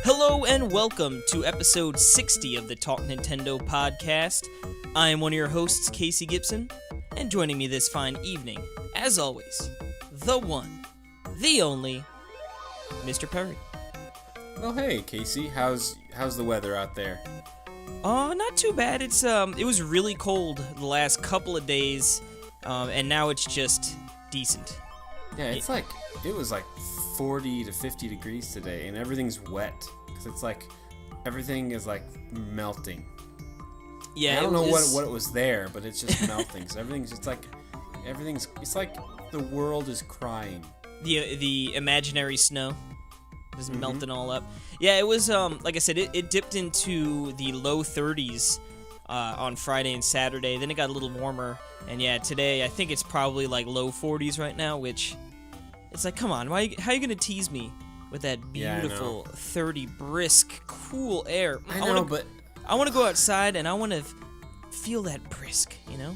Hello and welcome to episode 60 of the Talk Nintendo podcast. I am one of your hosts, Casey Gibson, and joining me this fine evening, as always, the one, the only, Mr. Perry. Oh hey, Casey, how's the weather out there? Not too bad. It was really cold the last couple of days, and now it's just decent. Yeah, it was like 40 to 50 degrees today, and everything's wet because it's like everything is like melting. Yeah, I don't know what it was there, but it's just melting. So everything's just like it's like the world is crying. The imaginary snow is melting all up. Yeah, it was like I said, it dipped into the low 30s on Friday and Saturday. Then it got a little warmer, and yeah, today I think it's probably like low 40s right now, which it's like, come on, how are you gonna tease me with that beautiful 30 brisk, cool air? I know, but I want to go outside and I want to feel that brisk, you know?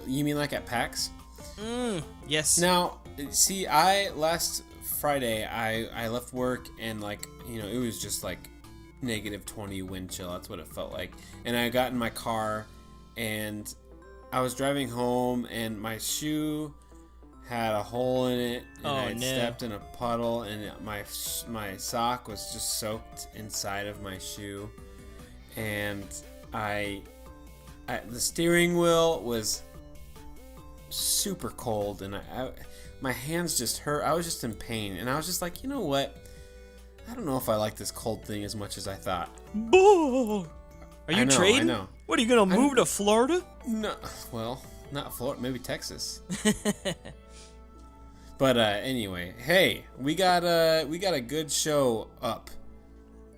You mean like at PAX? Yes. Now, see, last Friday I left work and it was just like negative 20 wind chill. That's what it felt like. And I got in my car and I was driving home and my shoe had a hole in it, and I stepped in a puddle, and my sock was just soaked inside of my shoe, and the steering wheel was super cold, and my hands just hurt. I was just in pain, and I was just like, you know what? I don't know if I like this cold thing as much as I thought. Boo! Are you trading? I know. What, are you gonna move to Florida? No, well, not Florida, maybe Texas. But anyway, hey, we got a good show up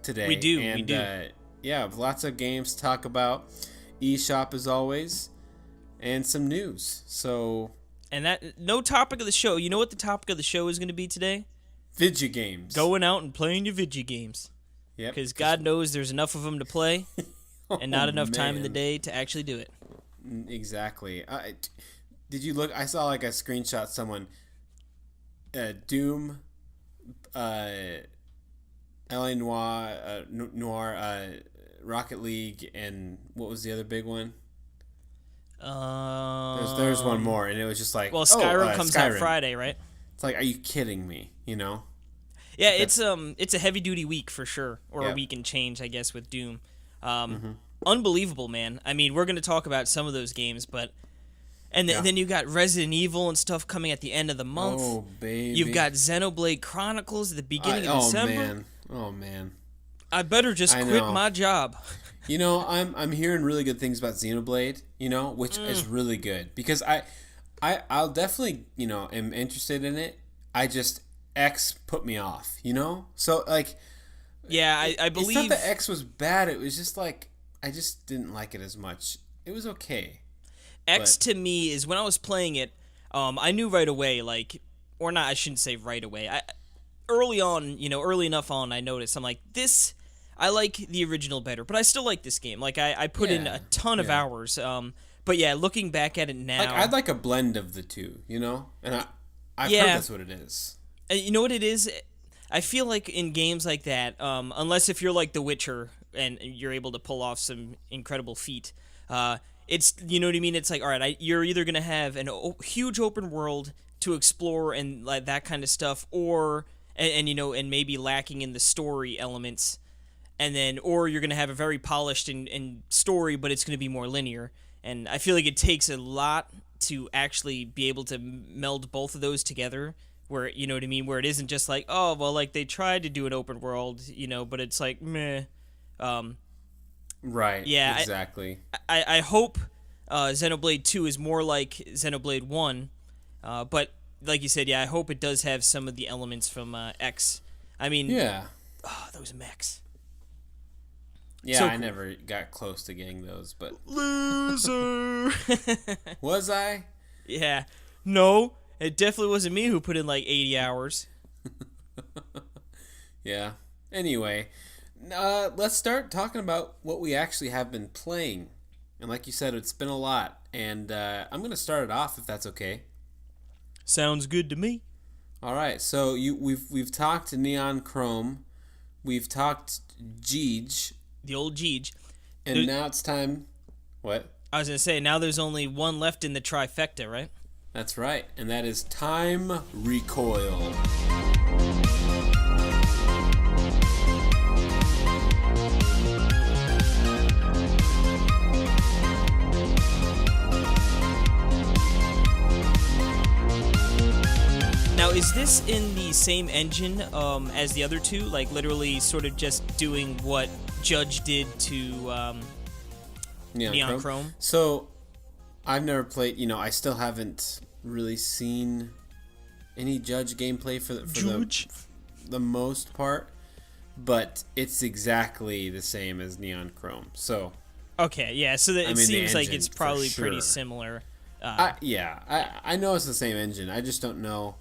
today. We do. Yeah, lots of games to talk about. eShop as always, and some news. So, and that no topic of the show. You know what the topic of the show is going to be today? Video games. Going out and playing your video games. Yep. Because God knows there's enough of them to play, and not enough time in the day to actually do it. Exactly. Did you look? I saw like a screenshot. Someone. Doom, LA Noire, Rocket League, and what was the other big one? There's one more, and it was just like, Skyrim comes out Friday, right? It's like, are you kidding me? You know? Yeah, it's a heavy duty week for sure, or a week and change, I guess, with Doom. Unbelievable, man. I mean, we're gonna talk about some of those games, but. And then you got Resident Evil and stuff coming at the end of the month. Oh, baby. You've got Xenoblade Chronicles at the beginning of December. Oh, man. I better just quit my job. You know, I'm hearing really good things about Xenoblade, which is really good. Because I'll definitely, am interested in it. I just, X put me off, So, like... Yeah, I believe... It's not that X was bad. It was just like, I just didn't like it as much. It was okay. X to me is when I was playing it, I knew right away, I shouldn't say right away. Early enough on, I noticed, I'm like, I like the original better, but I still like this game. Like, I put in a ton of hours. But yeah, looking back at it now. I'd like a blend of the two, And I've heard that's what it is. You know what it is? I feel like in games like that, unless if you're like The Witcher and you're able to pull off some incredible feat, it's, you know what I mean? It's like, all right, you're either going to have a huge open world to explore and like that kind of stuff, or, and maybe lacking in the story elements, or you're going to have a very polished and story, but it's going to be more linear. And I feel like it takes a lot to actually be able to meld both of those together, where, you know what I mean? Where it isn't just like, oh, well, like they tried to do an open world, but it's like, meh. Right. Yeah. Exactly. I hope Xenoblade 2 is more like Xenoblade 1, but like you said, I hope it does have some of the elements from X. I mean, those mechs. Yeah, so I never got close to getting those, but loser. Was I? Yeah. No, it definitely wasn't me who put in like 80 hours. Yeah. Anyway, let's start talking about what we actually have been playing. And like you said, it's been a lot. And I'm going to start it off, if that's okay. Sounds good to me. All right, so we've talked Neon Chrome, we've talked Jeej, The old Jeej. and now it's time. What? I was gonna say now there's only one left in the trifecta, right? That's right, and that is Time Recoil. Now, is this in the same engine as the other two? Like, literally sort of just doing what Judge did to Neon Chrome? So, I've never played, I still haven't really seen any Judge gameplay for the most part, but it's exactly the same as Neon Chrome. So, okay, yeah, so it seems like it's probably sure. pretty similar. I know it's the same engine. I just don't know.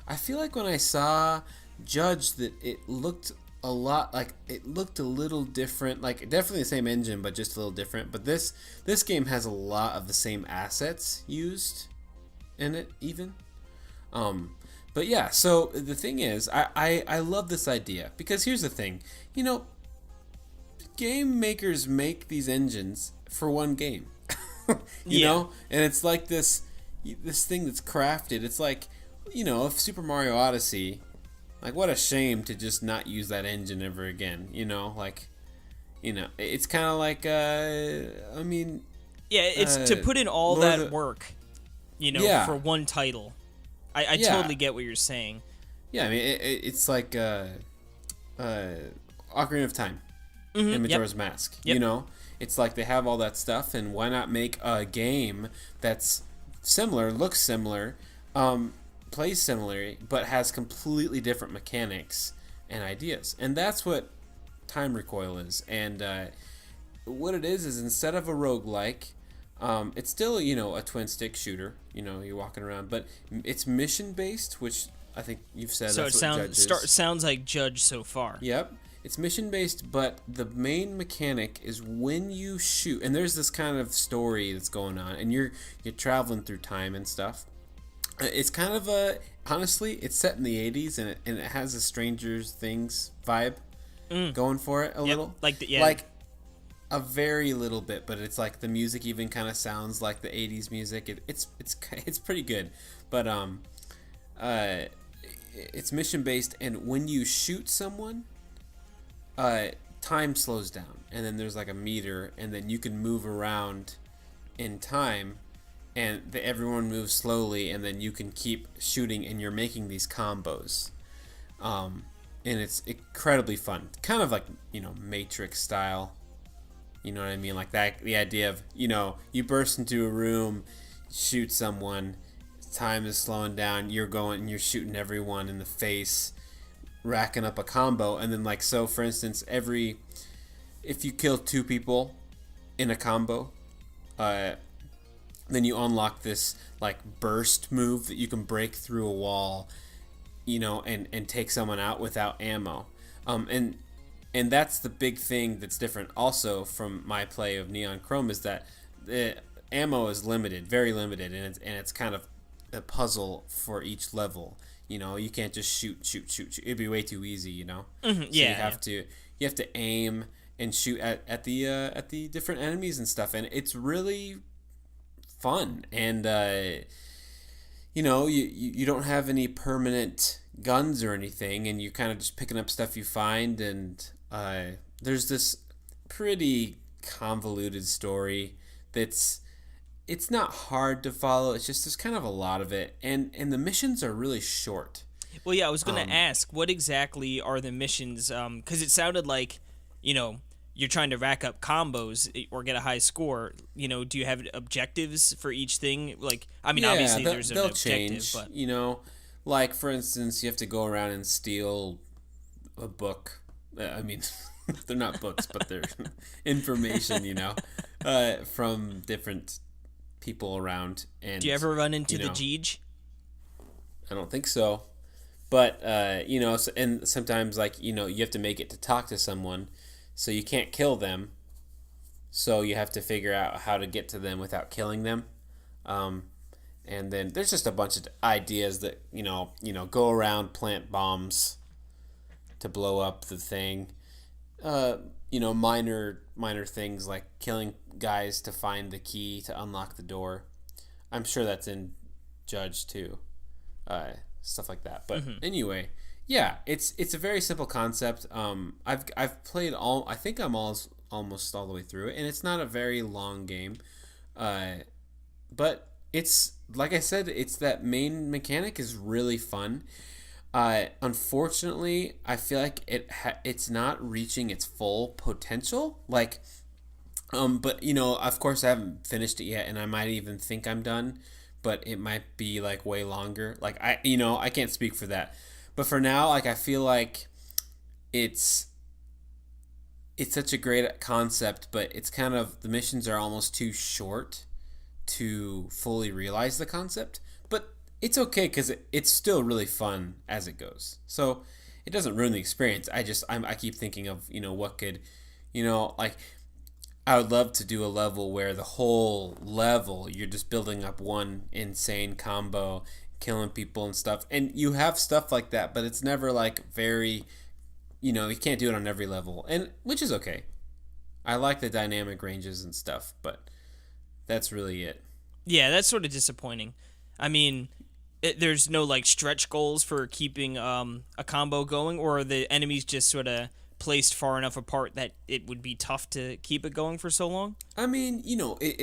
I feel like when I saw Judge that it looked a little different, like definitely the same engine but just a little different. But this game has a lot of the same assets used in it even. But yeah, so the thing is, I love this idea because here's the thing, game makers make these engines for one game. you know, and it's like this thing that's crafted. It's like, if Super Mario Odyssey, like, what a shame to just not use that engine ever again. It's kind of like it's to put in all that work, for one title. I totally get what you're saying. Yeah, I mean, it's like Ocarina of Time and Majora's Mask. Yep. It's like they have all that stuff, and why not make a game that's similar, looks similar, plays similarly, but has completely different mechanics and ideas. And that's what Time Recoil is. And what it is instead of a roguelike, it's still, a twin stick shooter. You're walking around, but it's mission based, which I think you've said. So that's sounds like Judge so far. Yep. It's mission based, but the main mechanic is when you shoot, and there's this kind of story that's going on, and you're traveling through time and stuff. It's kind of honestly, it's set in the 80s, and it has a Stranger Things vibe going for it a little. Like a very little bit, but it's like the music even kind of sounds like the 80s music. It's pretty good. But it's mission based, and when you shoot someone, time slows down, and then there's like a meter, and then you can move around in time, and everyone moves slowly, and then you can keep shooting, and you're making these combos, and it's incredibly fun, kind of like Matrix style. You know what I mean? Like that, the idea of you burst into a room, shoot someone, time is slowing down, you're shooting everyone in the face, racking up a combo, and then for instance, if you kill 2 people in a combo, then you unlock this burst move that you can break through a wall, and take someone out without ammo, and that's the big thing that's different also from my play of Neon Chrome, is that the ammo is limited, very limited, and it's kind of a puzzle for each level. You can't just shoot. It'd be way too easy, Mm-hmm. So you have to aim and shoot at the different enemies and stuff, and it's really fun. And you don't have any permanent guns or anything, and you're kind of just picking up stuff you find, and there's this pretty convoluted story it's not hard to follow. It's just there's kind of a lot of it, and the missions are really short. Well, yeah, I was going to ask, what exactly are the missions? Because it sounded like, you're trying to rack up combos or get a high score. Do you have objectives for each thing? Obviously there's an objective, change, but like for instance, you have to go around and steal a book. They're not books, but they're information, from different people around. And do you ever run into the Jeej? I don't think so, but and sometimes you have to make it to talk to someone, so you can't kill them, so you have to figure out how to get to them without killing them, And then there's just a bunch of ideas that go around, plant bombs to blow up the thing. Minor things like killing guys to find the key to unlock the door. I'm sure that's in Judge too. Stuff like that. But anyway, yeah, it's a very simple concept. I've played all. I think I'm almost all the way through it, and it's not a very long game. But it's like I said, it's that main mechanic is really fun. Unfortunately, I feel like it's not reaching its full potential. Like, but of course, I haven't finished it yet, and I might even think I'm done, but it might be like way longer. Like I can't speak for that, but for now, like I feel like it's such a great concept, but it's kind of the missions are almost too short to fully realize the concept. But it's okay because it's still really fun as it goes. So it doesn't ruin the experience. I keep thinking of what could, like I would love to do a level where the whole level you're just building up one insane combo, killing people and stuff, and you have stuff like that, but it's never like very, you can't do it on every level, and which is okay. I like the dynamic ranges and stuff, but that's really it. Yeah, that's sort of disappointing. I mean, there's no like stretch goals for keeping a combo going, or are the enemies just sort of placed far enough apart that it would be tough to keep it going for so long? I mean,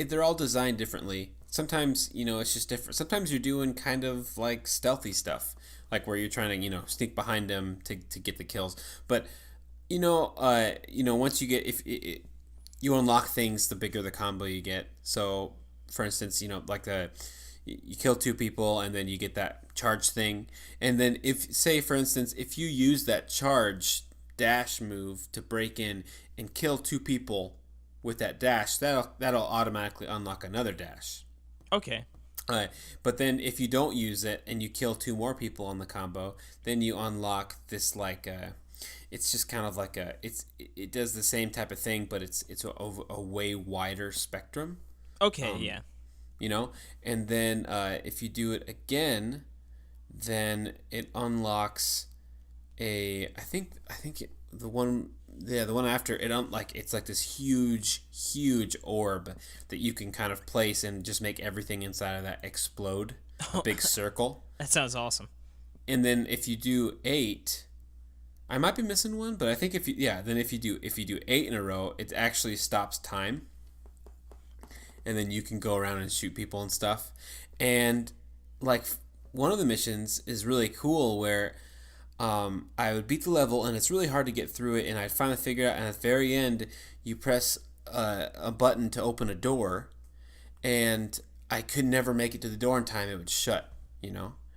they're all designed differently. Sometimes, it's just different. Sometimes you're doing kind of like stealthy stuff, like where you're trying to, sneak behind them to get the kills. But, once you get, if you unlock things, the bigger the combo you get. So, for instance, like you kill two people and then you get that charge thing. And then say, for instance, if you use that charge dash move to break in and kill two people with that dash, that'll automatically unlock another dash. Okay. But then if you don't use it and you kill two more people on the combo, then you unlock this like it's just kind of like it does the same type of thing, but it's a way wider spectrum. Okay, yeah. And then if you do it again, then it unlocks I think the one after it it's like this huge orb that you can kind of place and just make everything inside of that explode, a big circle. That sounds awesome. And then if you do 8, I might be missing one, but I think if you do 8 in a row, it actually stops time, and then you can go around and shoot people and stuff. And like one of the missions is really cool where I would beat the level and it's really hard to get through it, and I'd finally figure out, and at the very end you press a button to open a door, and I could never make it to the door in time. It would shut,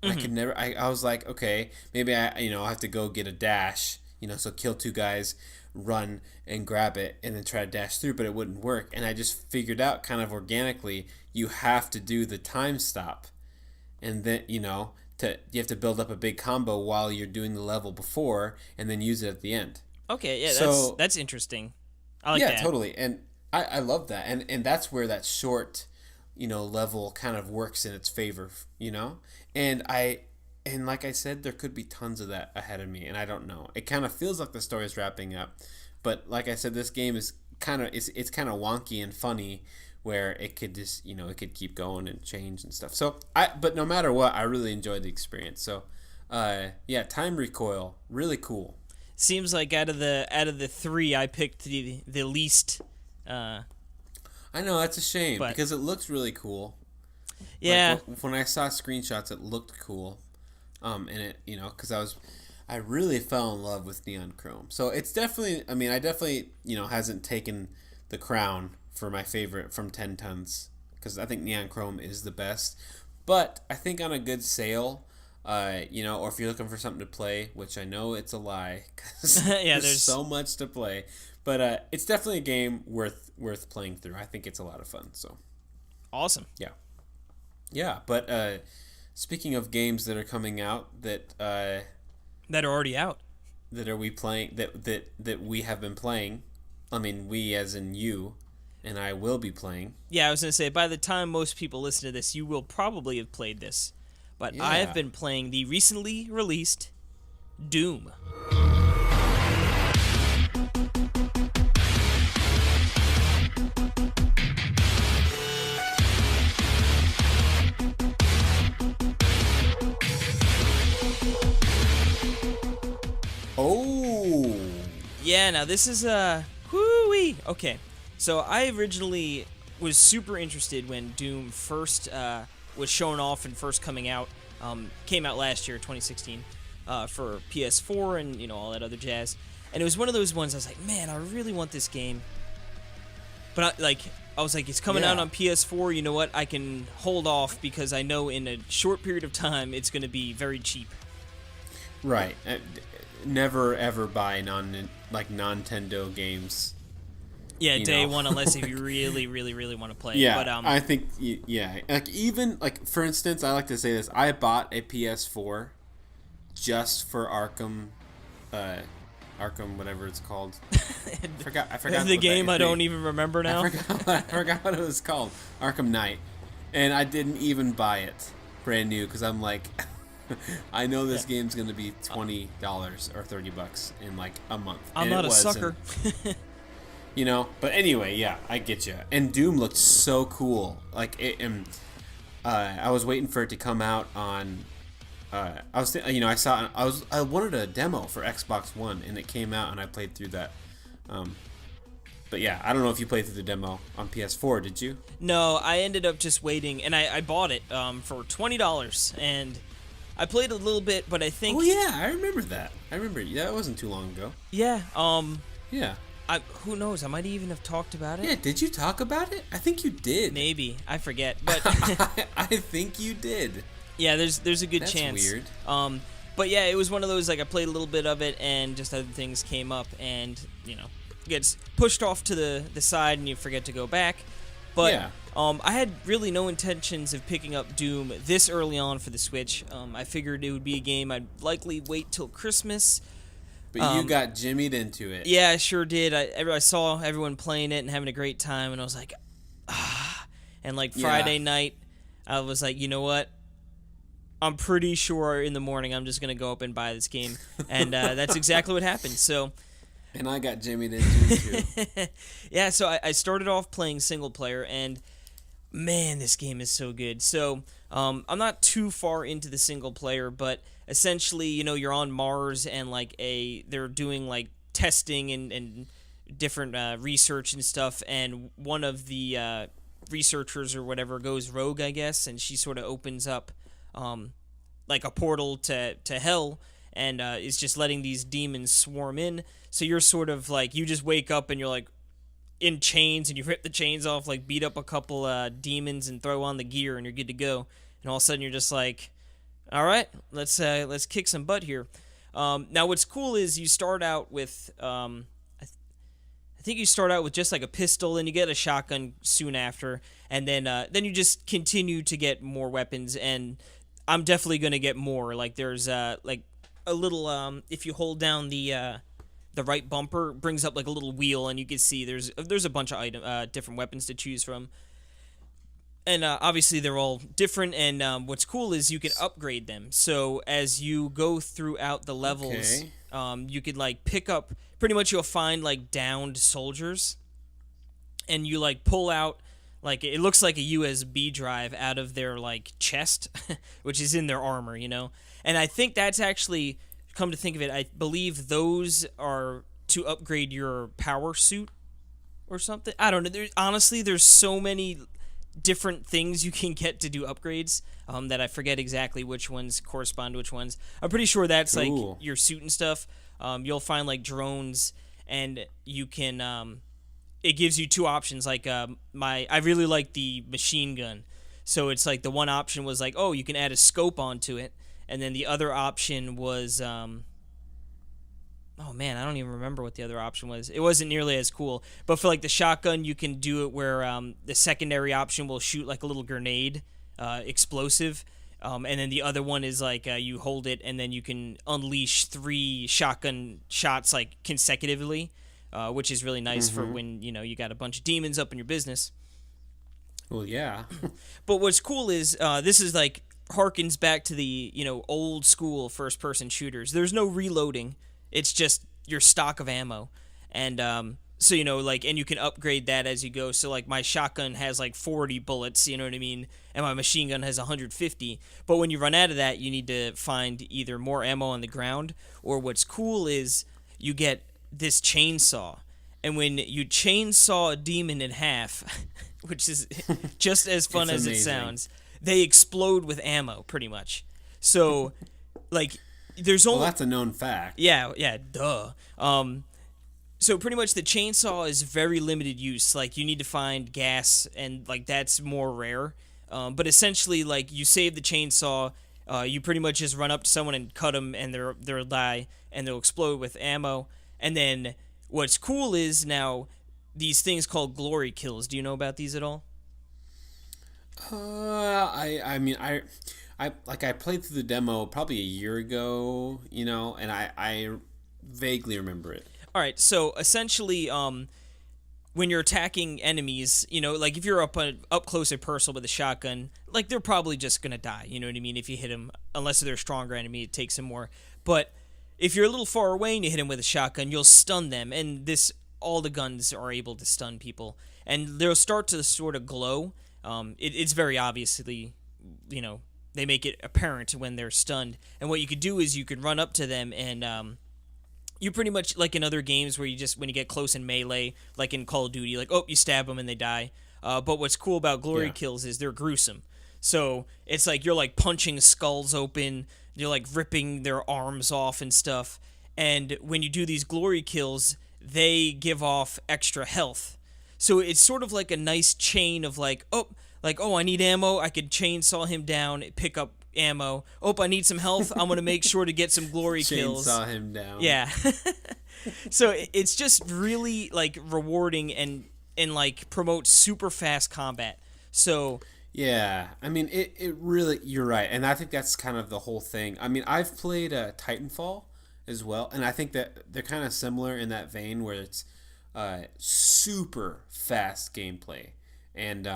I could never. I was like, okay, maybe I'll have to go get a dash, so kill two guys, run and grab it, and then try to dash through, but it wouldn't work. And I just figured out kind of organically, you have to do the time stop, and then you have to build up a big combo while you're doing the level before, and then use it at the end. Okay, yeah, that's interesting. I like that. Yeah, totally, and I love that, and that's where that short, level kind of works in its favor, and like I said, there could be tons of that ahead of me, and I don't know. It kind of feels like the story's wrapping up, but like I said, this game is it's kind of wonky and funny, where it could just it could keep going and change and stuff. So but no matter what, I really enjoyed the experience. So Time Recoil, really cool. Seems like out of the 3, I picked the least. I know, that's a shame because it looks really cool. Yeah. Like, when I saw screenshots, it looked cool. And it because I really fell in love with Neon Chrome. So it's definitely, I definitely hasn't taken the crown for my favorite from 10 tons, because I think Neon Chrome is the best. But I think on a good sale, or if you're looking for something to play, which I know it's a lie, because there's so much to play. But it's definitely a game worth playing through. I think it's a lot of fun. So awesome. Yeah. But speaking of games that are coming out that are already out, that we have been playing. I mean, we as in you. and I will be playing. Yeah, I was gonna say by the time most people listen to this, you will probably have played this. But I have Yeah. been playing the recently released Doom. Oh. Yeah, now this is whoo-wee. Okay, so I originally was super interested when Doom first was shown off and first coming out. Came out last year, 2016, for PS4 and all that other jazz. And it was one of those ones I was like, man, I really want this game. But I was like, it's coming out Yeah. on PS4. You know what? I can hold off because I know in a short period of time it's going to be very cheap. Right. Never ever buy non-Nintendo games. Yeah, You day know. one, unless if you really, really, really want to play it. Yeah, But I think yeah. Like even like for instance, I like to say this. I bought a PS4 just for Arkham whatever it's called. I forgot the what game that I don't thing- even remember now. I forgot what it was called. Arkham Knight. And I didn't even buy it brand new because I'm like I know this game's going to be $20 or $30 in like a month. I'm And not it a was, sucker. and, but anyway, yeah, I get you. And Doom looked so cool. Like I was waiting for it to come out on I wanted a demo for Xbox One and it came out and I played through that. But yeah, I don't know if you played through the demo on PS4, did you? No, I ended up just waiting, and I bought it for $20, and I played a little bit, but I think Oh yeah, I remember that. That wasn't too long ago. yeah, Yeah. who knows? I might even have talked about it. Yeah, did you talk about it? I think you did. Maybe I forget, but I think you did. yeah, there's a good That's chance. weird. But yeah, it was one of those I played a little bit of it, and just other things came up, and gets pushed off to the side, and you forget to go back. But Yeah. I had really no intentions of picking up Doom this early on for the Switch. I figured it would be a game I'd likely wait till Christmas. But you got jimmied into it. Yeah, I sure did. I saw everyone playing it and having a great time, and I was like, ah. And Friday night, I was like, you know what? I'm pretty sure in the morning I'm just going to go up and buy this game. And that's exactly what happened. So, And I got jimmied into it too. yeah, so I started off playing single player, and man, this game is so good. So, I'm not too far into the single player, but essentially, you're on Mars, and they're doing testing and different research and stuff, and one of the researchers or whatever goes rogue, I guess, and she sort of opens up a portal to hell, and is just letting these demons swarm in. So you're sort of you just wake up and you're in chains, and you rip the chains off, beat up a couple demons and throw on the gear, and you're good to go. And all of a sudden you're just all right, let's kick some butt here. Now what's cool is you start out with I think you start out with just a pistol, and you get a shotgun soon after, and then you just continue to get more weapons, and I'm definitely gonna get more. There's a little if you hold down the right bumper, it brings up a little wheel, and you can see there's a bunch of different weapons to choose from. And obviously they're all different, and what's cool is you can upgrade them. So as you go throughout the levels, you could pick up, pretty much you'll find downed soldiers, and you pull out, it looks like a USB drive out of their chest, which is in their armor, And I think that's actually, come to think of it, I believe those are to upgrade your power suit or something. I don't know. Honestly, there's so many different things you can get to do upgrades that I forget exactly which ones correspond to which ones. I'm pretty sure that's Cool. your suit and stuff. You'll find drones, and you can it gives you two options. I really like the machine gun, so it's the one option was oh, you can add a scope onto it, and then the other option was oh man, I don't even remember what the other option was. It wasn't nearly as cool. But for the shotgun, you can do it where the secondary option will shoot a little grenade, explosive. And then the other one is you hold it, and then you can unleash 3 shotgun shots consecutively. which is really nice for when you got a bunch of demons up in your business. Well, yeah. But what's cool is this is like harkens back to the old school first person shooters. There's no reloading. It's just your stock of ammo, and so and you can upgrade that as you go. So like my shotgun has like 40 bullets, you know what I mean, and my machine gun has 150. But when you run out of that, you need to find either more ammo on the ground, or what's cool is you get this chainsaw, and when you chainsaw a demon in half, which is just as fun as it sounds, they explode with ammo pretty much. So like there's only Well, that's a known fact. yeah, duh. So pretty much the chainsaw is very limited use. Like you need to find gas, and like that's more rare. But essentially, like you save the chainsaw, you pretty much just run up to someone and cut them, and they'll die, and they'll explode with ammo. And then what's cool is now these things called glory kills. Do you know about these at all? I mean, I played through the demo probably a year ago, and I vaguely remember it. All right, so essentially, when you're attacking enemies, like if you're up close and personal with a shotgun, like they're probably just gonna die. You know what I mean? If you hit them, unless they're a stronger enemy, it takes them more. But if you're a little far away and you hit them with a shotgun, you'll stun them, and all the guns are able to stun people, and they'll start to sort of glow. It's very obviously, they make it apparent when they're stunned. And what you could do is you could run up to them and you pretty much, like in other games where when you get close in melee, like in Call of Duty, like, you stab them and they die. But what's cool about glory kills is they're gruesome. So it's like you're like punching skulls open, you're like ripping their arms off and stuff. And when you do these glory kills, they give off extra health. So it's sort of like a nice chain of I need ammo, I could chainsaw him down, pick up ammo. I need some health, I'm going to make sure to get some glory kills. Chainsaw him down. Yeah. So it's just really like rewarding and like promotes super fast combat. So yeah, I mean it really, you're right, and I think that's kind of the whole thing. I mean, I've played Titanfall as well, and I think that they're kind of similar in that vein where it's super fast gameplay, and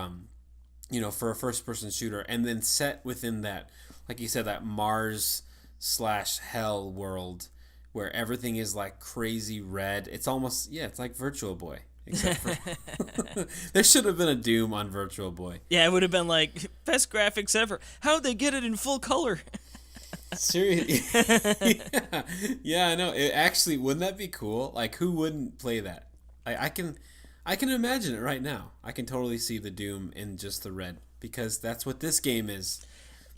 for a first-person shooter, and then set within that, like you said, that Mars/Hell world where everything is like crazy red. It's almost, it's like Virtual Boy, except for there should have been a Doom on Virtual Boy. Yeah, it would have been like best graphics ever. How'd they get it in full color? Seriously. Yeah, I know. It actually, wouldn't that be cool? Like, who wouldn't play that? I can imagine it right now. I can totally see the Doom in just the red, because that's what this game is.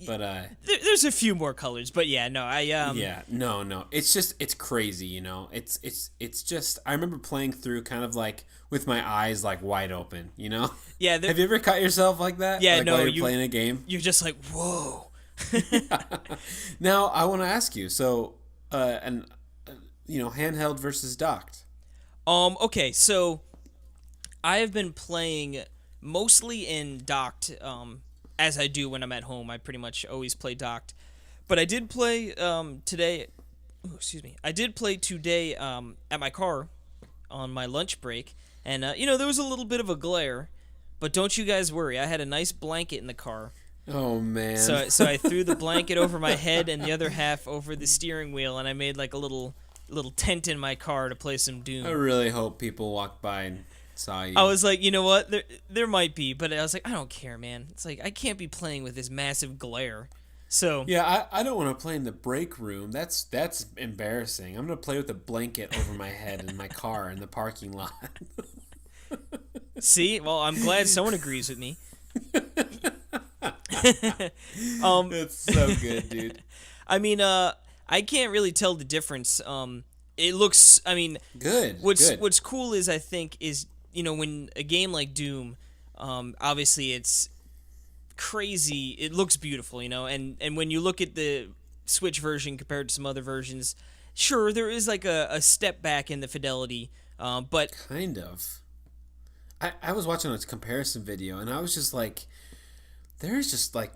But there's a few more colors, but yeah, no, no. It's crazy, It's just, I remember playing through kind of like with my eyes like wide open, Yeah. Have you ever caught yourself like that? Yeah, like no. While you're playing a game. You're just like, whoa. Now I want to ask you. So, handheld versus docked. Okay, so I have been playing mostly in docked, as I do when I'm at home. I pretty much always play docked. But I did play today. Oh, excuse me. I did play today at my car on my lunch break, and there was a little bit of a glare, but don't you guys worry. I had a nice blanket in the car. Oh man. So I threw the blanket over my head and the other half over the steering wheel, and I made like a little tent in my car to play some Doom. I really hope people walked by and saw you. I was like, you know what? There might be, but I was like, I don't care, man. It's like I can't be playing with this massive glare. So yeah, I don't want to play in the break room. That's embarrassing. I'm gonna play with a blanket over my head in my car in the parking lot. See, well, I'm glad someone agrees with me. That's so good, dude. I mean, I can't really tell the difference. It looks, I mean, good. What's cool is, I think, is when a game like Doom, obviously it's crazy. It looks beautiful, and when you look at the Switch version compared to some other versions, sure, there is like a step back in the fidelity, but kind of. I was watching a comparison video, and I was just like, there's just like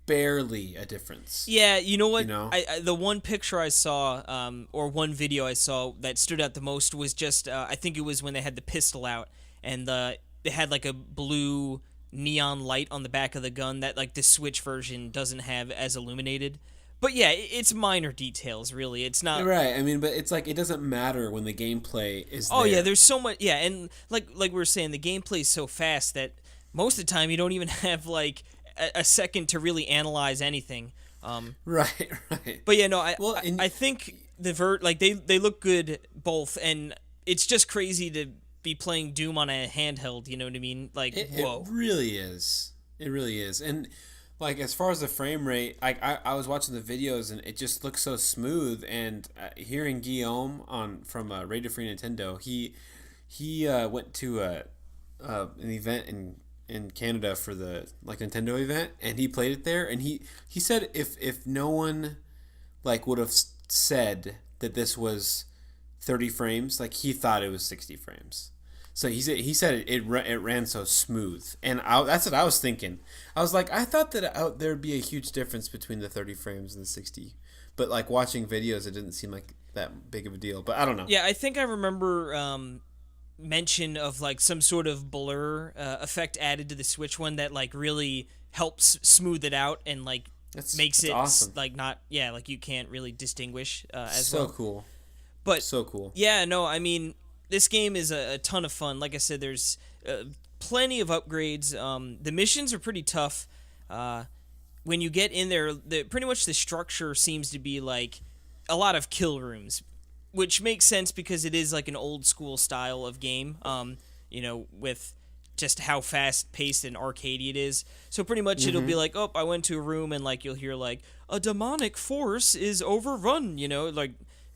barely a difference. Yeah, you know what? You know? The one picture I saw, or one video I saw that stood out the most was just I think it was when they had the pistol out and they had like a blue neon light on the back of the gun that like the Switch version doesn't have as illuminated. But yeah, it's minor details really. It's not Right. I mean, but it's like it doesn't matter when the gameplay is Oh there. yeah, there's so much. Yeah, and like we were saying, the gameplay is so fast that most of the time you don't even have like a second to really analyze anything. Right, right. But yeah, no, I think like they look good both, and it's just crazy to be playing Doom on a handheld. You know what I mean? Like whoa, It really is. It really is. And like as far as the frame rate, I was watching the videos and it just looks so smooth. And hearing Guillaume on from Radio Free Nintendo, he went to an event in Canada for the like Nintendo event, and he played it there. And he said if no one like would have said that this was 30 frames, like he thought it was 60 frames. So he said it ran so smooth, and that's what I was thinking. I was like, I thought that there'd be a huge difference between the 30 frames and the 60, but like watching videos, it didn't seem like that big of a deal. But I don't know. Yeah, I think I remember mention of like some sort of blur effect added to the Switch one that like really helps smooth it out and like makes it awesome. like not like you can't really distinguish as So well. cool. But So cool. Yeah, no, I mean this game is a ton of fun. Like I said, there's plenty of upgrades. The missions are pretty tough. When you get in there, pretty much the structure seems to be like a lot of kill rooms, which makes sense because it is like an old school style of game. With just how fast paced and arcadey it is. So pretty much it'll be like, oh, I went to a room and like you'll hear like a demonic force is overrun.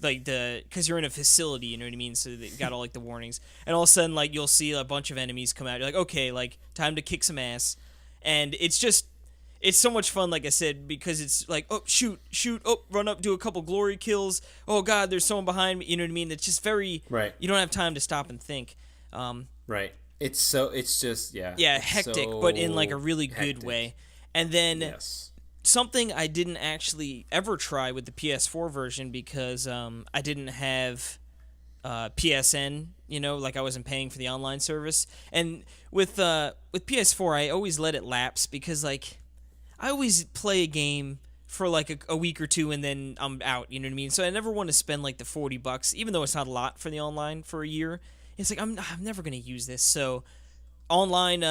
Because you're in a facility, you know what I mean? So they've got all like the warnings, and all of a sudden like you'll see a bunch of enemies come out. You're like, okay, like time to kick some ass, and it's so much fun. Like I said, because it's like, oh shoot, oh run up, do a couple glory kills. Oh god, there's someone behind me. You know what I mean? It's just very right. You don't have time to stop and think. Right. It's just hectic, so but in like a really good hectic. way. And then Yes. something I didn't actually ever try with the PS4 version because I didn't have PSN, like I wasn't paying for the online service. And with PS4, I always let it lapse because like I always play a game for like a week or two and then I'm out, you know what I mean? So I never want to spend like the $40, even though it's not a lot for the online for a year. It's like I'm never going to use this. So online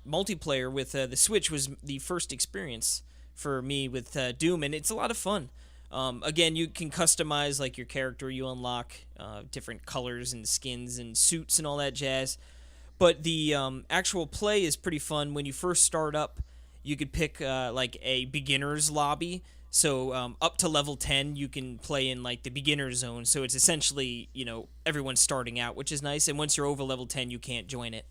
multiplayer with the Switch was the first experience for me with Doom, and it's a lot of fun. Again, you can customize like your character. You unlock different colors and skins and suits and all that jazz. But the actual play is pretty fun. When you first start up, you could pick like a beginner's lobby. So up to level 10, you can play in like the beginner zone. So it's essentially, everyone's starting out, which is nice. And once you're over level 10, you can't join it.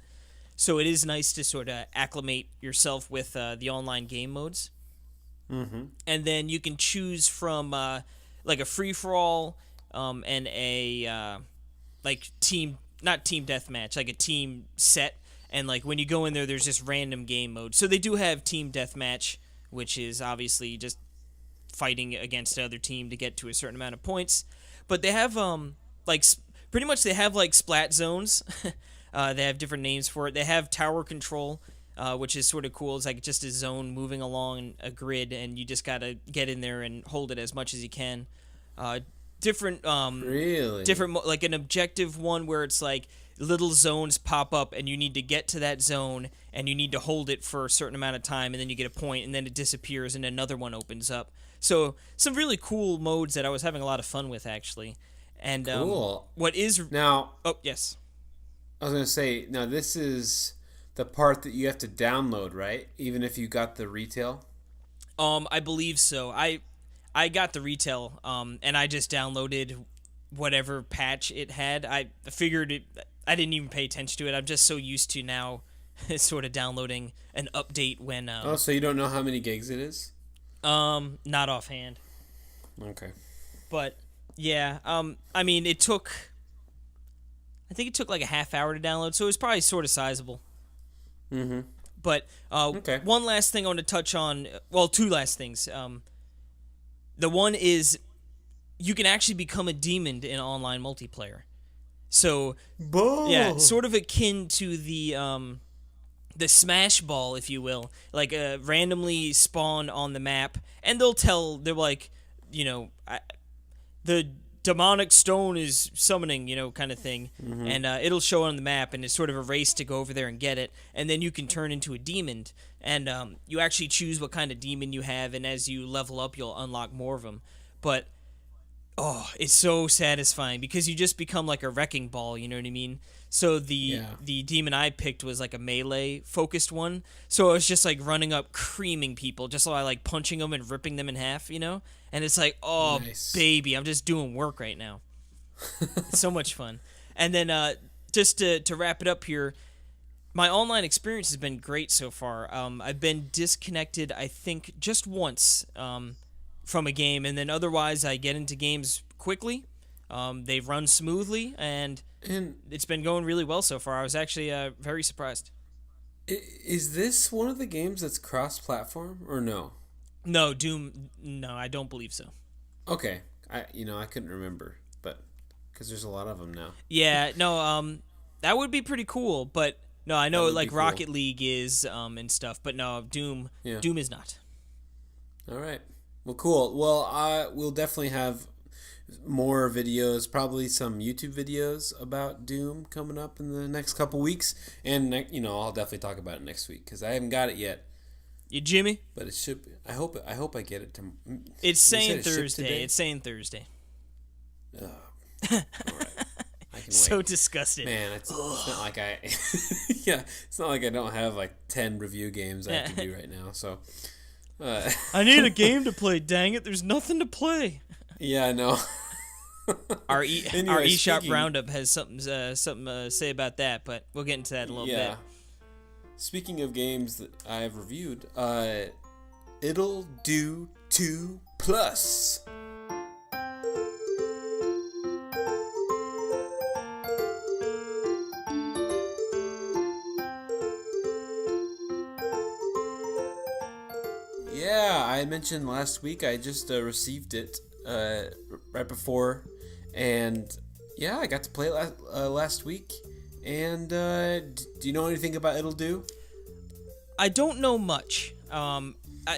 So it is nice to sort of acclimate yourself with the online game modes. Mm-hmm. And then you can choose from like a free-for-all and a like not team deathmatch, like a team set. And like when you go in there, there's just random game mode. So they do have team deathmatch, which is obviously just fighting against the other team to get to a certain amount of points. But they have pretty much they have like splat zones. They have different names for it. They have tower control, which is sort of cool. It's like just a zone moving along a grid, and you just gotta get in there and hold it as much as you can. Different, like an objective one where it's like little zones pop up, and you need to get to that zone, and you need to hold it for a certain amount of time, and then you get a point, and then it disappears, and another one opens up. So some really cool modes that I was having a lot of fun with, actually. And cool. What is now? Oh yes, I was gonna say now this is the part that you have to download, right? Even if you got the retail. I believe so. I got the retail, and I just downloaded whatever patch it had. I figured it. I didn't even pay attention to it. I'm just so used to now, sort of downloading an update when. Oh, so you don't know how many gigs it is? Not offhand. Okay. But yeah, I mean, it took. I think it took like a half hour to download, so it was probably sort of sizable. Mm-hmm. But Okay. one last thing I want to touch on. Well, two last things. The one is you can actually become a demon in online multiplayer. So yeah, Boom. sort of akin to the smash ball, if you will, like randomly spawn on the map, and they're like, the demonic stone is summoning, kind of thing, and it'll show on the map, and it's sort of a race to go over there and get it, and then you can turn into a demon, and you actually choose what kind of demon you have, and as you level up, you'll unlock more of them, but oh, it's so satisfying because you just become like a wrecking ball, you know what I mean? So the demon I picked was like a melee focused one. So I was just like running up creaming people just by like punching them and ripping them in half, And it's like, "Oh, Nice. baby, I'm just doing work right now." It's so much fun. And then just to wrap it up here, my online experience has been great so far. I've been disconnected, I think, just once from a game, and then otherwise I get into games quickly. They run smoothly, and it's been going really well so far. I was actually very surprised. Is this one of the games that's cross-platform or no? No, Doom. No, I don't believe so. Okay, I couldn't remember, but because there's a lot of them now. Yeah, no. That would be pretty cool, but no, I know like cool. Rocket League is and stuff, but no, Doom. Yeah. Doom is not. All right. Well, cool. Well, we'll definitely have more videos, probably some YouTube videos about Doom coming up in the next couple weeks, and I'll definitely talk about it next week because I haven't got it yet. You Jimmy? But it should. I hope I get it to. It's saying it shipped Thursday. today? It's saying Thursday. All right. I can So wait. disgusted. Man, it's not like I. Yeah, it's not like I don't have like 10 review games I have to do right now. So. I need a game to play. Dang it! There's nothing to play. Yeah, I know. Our Anyway, eShop speaking- Roundup has something to say about that, but we'll get into that in a little bit. Speaking of games that I've reviewed, Ittle Dew 2 Plus. Yeah, I mentioned last week I just received it right before, and yeah, I got to play it last week. And do you know anything about Ittle Dew? I don't know much,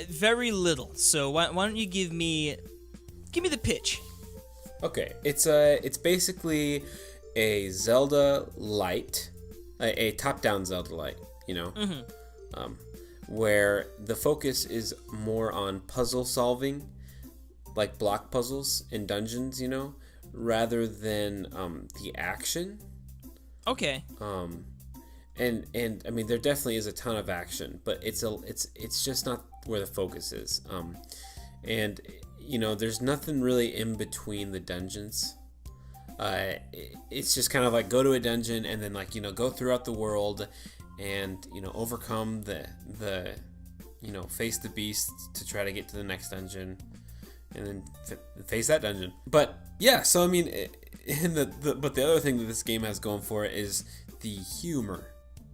very little. So why don't you give me the pitch? Okay, it's basically a Zelda light, a top-down Zelda light, where the focus is more on puzzle solving, like block puzzles in dungeons, rather than the action. Okay. And I mean there definitely is a ton of action, but it's just not where the focus is. And there's nothing really in between the dungeons. It's just kind of like go to a dungeon and then go throughout the world and overcome the face the beast to try to get to the next dungeon and then face that dungeon. But yeah, so I mean, but the other thing that this game has going for it is the humor.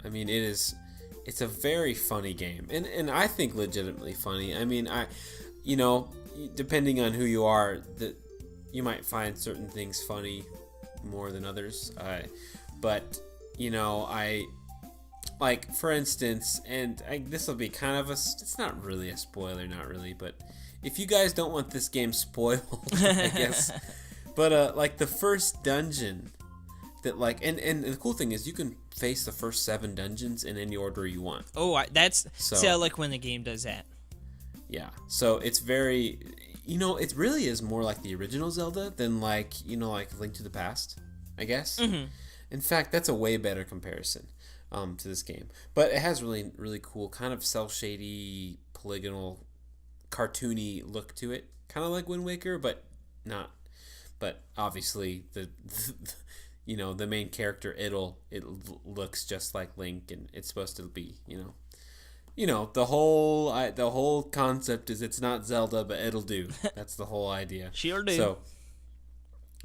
I mean, it's a very funny game, and I think legitimately funny. I mean, depending on who you are, that you might find certain things funny more than others. But I like, for instance, and this will be kind of it's not really a spoiler, not really, but if you guys don't want this game spoiled, I guess. But like the first dungeon that and the cool thing is you can face the first 7 dungeons in any order you want. Oh, see, I like when the game does that. Yeah, so it's very, it really is more like the original Zelda than like Link to the Past, I guess. Mm-hmm. In fact, that's a way better comparison to this game. But it has really, really cool kind of cel-shady, polygonal, cartoony look to it. Kind of like Wind Waker, but not. But obviously the main character Ittle, it looks just like Link, and it's supposed to be the whole concept is it's not Zelda but Ittle Dew. That's the whole idea. Sure do. So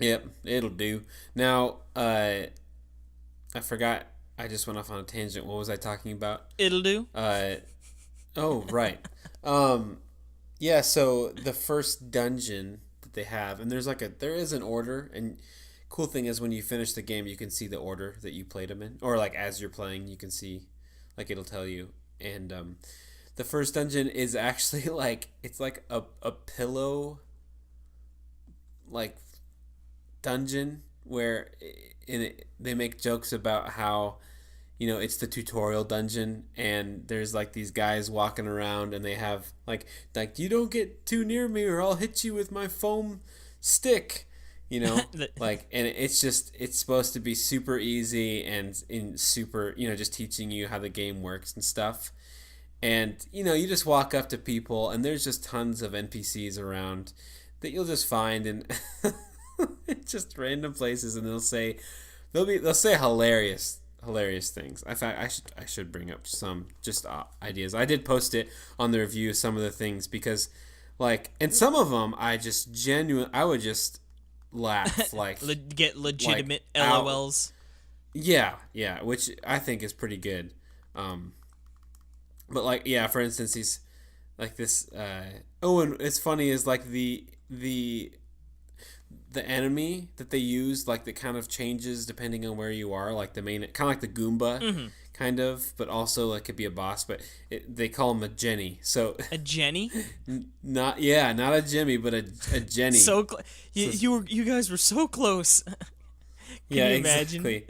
yep, Ittle Dew. Now I forgot I just went off on a tangent. What was I talking about? Ittle Dew. Uh, oh, right. Um, yeah, so the first dungeon that they have, and there is an order, and cool thing is when you finish the game, you can see the order that you played them in, or like as you're playing, you can see, like it'll tell you. And the first dungeon is actually like it's like a pillow like dungeon where in it, they make jokes about how it's the tutorial dungeon and there's like these guys walking around and they have like you don't get too near me or I'll hit you with my foam stick, like, and it's supposed to be super easy and in super, just teaching you how the game works and stuff. And you just walk up to people and there's just tons of NPCs around that you'll just find in just random places, and they'll say hilarious things. In fact, I should bring up some just ideas. I did post it on the review, some of the things, because and some of them I would just laugh get legitimate like, LOLs. Yeah, which I think is pretty good. But for instance, he's like this. And it's funny is like the enemy that they use, like that kind of changes depending on where you are. Like the main, kind of like the Goomba, kind of, but also like could be a boss. But they call him a Jenny. So a Jenny, not a Jimmy, but a Jenny. You guys were so close. Can you imagine?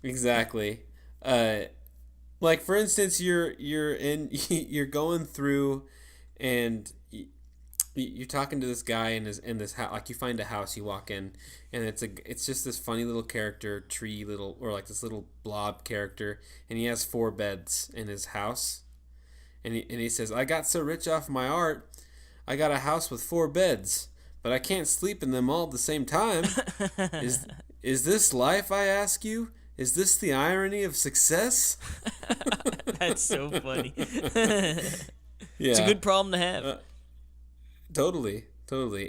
Exactly. Like for instance, you're going through, and you're talking to this guy in this house. Like you find a house, you walk in, and it's just this funny little character, or like this little blob character, and he has 4 beds in his house, and he says, "I got so rich off my art, I got a house with 4 beds, but I can't sleep in them all at the same time. Is this life, I ask you? Is this the irony of success?" That's so funny. Yeah, it's a good problem to have. Totally.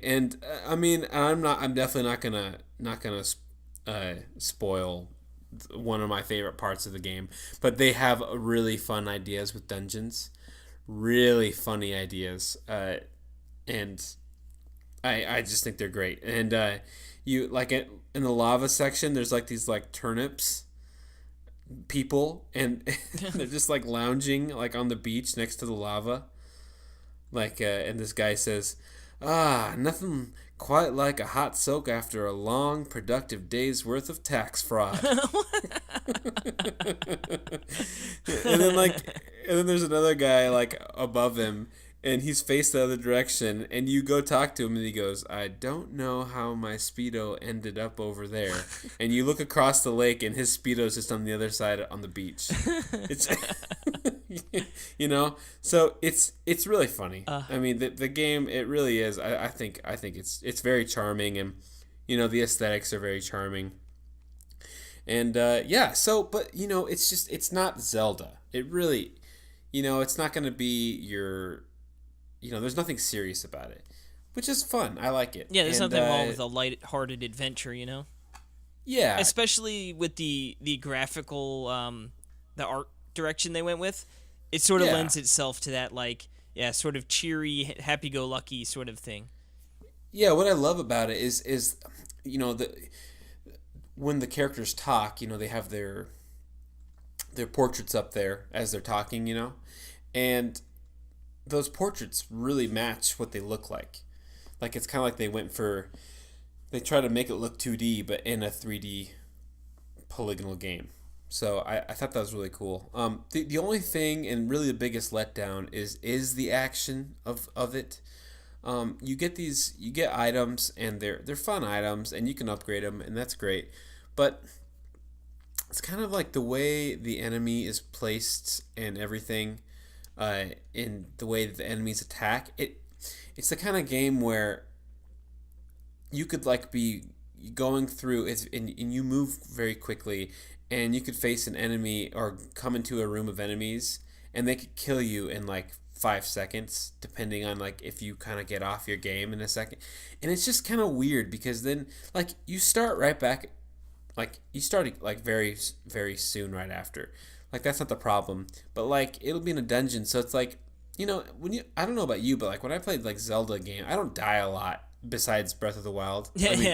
And I mean, I'm definitely not gonna spoil one of my favorite parts of the game, but they have really fun ideas with dungeons, really funny ideas, and I just think they're great. And you like it in the lava section. There's like these like turnips people, and they're just like lounging like on the beach next to the lava. And this guy says, nothing quite like a hot soak after a long, productive day's worth of tax fraud. and then there's another guy like above him, and he's faced the other direction, and you go talk to him, and he goes, "I don't know how my Speedo ended up over there." And you look across the lake, and his Speedo's just on the other side on the beach. It's so it's really funny. I mean, the game, it really is. I think it's very charming, and the aesthetics are very charming. And but it's not Zelda. It really, it's not going to be your, there's nothing serious about it, which is fun. I like it. Yeah, there's nothing wrong with a light-hearted adventure, Yeah, especially with the graphical, the art direction they went with. It sort of lends itself to that, sort of cheery, happy-go-lucky sort of thing. Yeah, what I love about it is when the characters talk, they have their portraits up there as they're talking, and those portraits really match what they look like. Like, it's kind of like they try to make it look 2D, but in a 3D polygonal game. So I thought that was really cool. The only thing, and really the biggest letdown, is the action of it. You get items, and they're fun items, and you can upgrade them, and that's great. But it's kind of like the way the enemy is placed and everything, in the way that the enemies attack. It's the kind of game where you could be going through it, and you move very quickly, and you could face an enemy or come into a room of enemies, and they could kill you in 5 seconds, depending on if you kind of get off your game in a second. And it's just kind of weird, because then you start right back like you start like very very soon right after. Like that's not the problem, but like it'll be in a dungeon, so it's like when you I don't know about you, but like when I played like Zelda game, I don't die a lot besides Breath of the Wild. Yeah, I mean,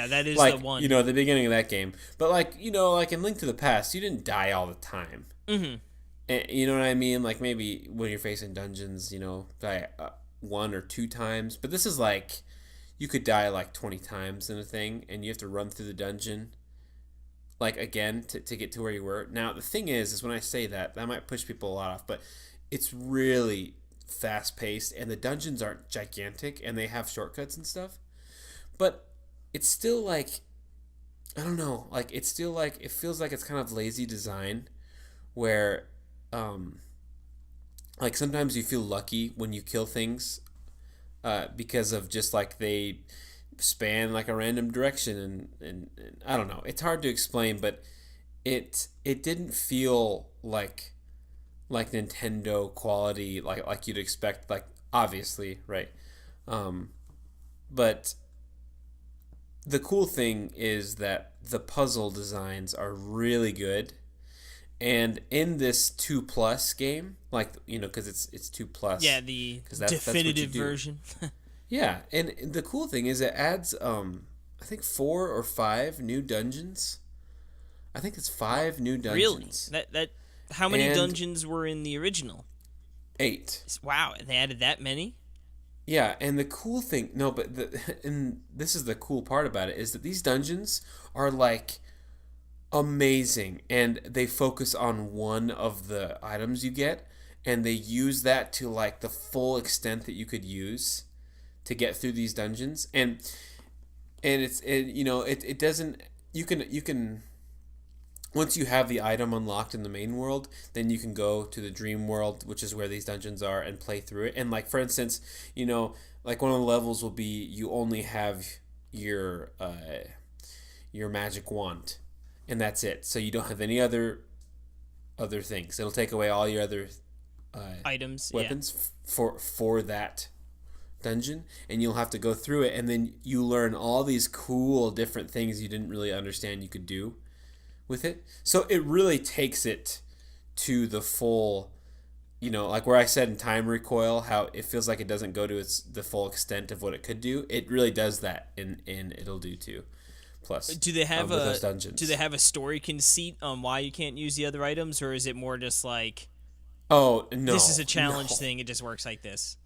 that is the like one. at the beginning of that game, but like like in Link to the Past, you didn't die all the time. Mm-hmm. And, you know what I mean? Like maybe when you're facing dungeons, die one or two times, but this is like you could die like 20 times in a thing, and you have to run through the dungeon like again to get to where you were. Now the thing is when I say that might push people a lot off, but it's really fast paced, and the dungeons aren't gigantic, and they have shortcuts and stuff, but it's still like I don't know, like it's still like it feels like it's kind of lazy design where um like sometimes you feel lucky when you kill things because of just like they span like a random direction, and I don't know. It's hard to explain, but it didn't feel like Nintendo quality, like you'd expect, like obviously, right? But the cool thing is that the puzzle designs are really good. And in this 2+ game, like because it's 2+. Yeah, the that's what you definitive do. version. Yeah, and the cool thing is it adds I think 4 or 5 new dungeons. I think it's 5 new Really? dungeons. That how many And dungeons were in the original? 8. Wow, they added that many? Yeah, and the cool thing, no, but and this is the cool part about it, is that these dungeons are like amazing, and they focus on one of the items you get, and they use that to like the full extent that you could use to get through these dungeons, and it doesn't, you can once you have the item unlocked in the main world, then you can go to the dream world, which is where these dungeons are, and play through it. And like for instance, like one of the levels will be you only have your magic wand, and that's it. So you don't have any other things. It'll take away all your other Items, weapons for that dungeon, and you'll have to go through it, and then you learn all these cool different things you didn't really understand you could do with it. So it really takes it to the full, like where I said in Time Recoil, how it feels like it doesn't go to the full extent of what it could do. It really does that in Ittle Dew 2 Plus. Do they have those dungeons. Do they have a story conceit on why you can't use the other items, or is it more just like, oh no, this is a challenge no. thing, it just works like this?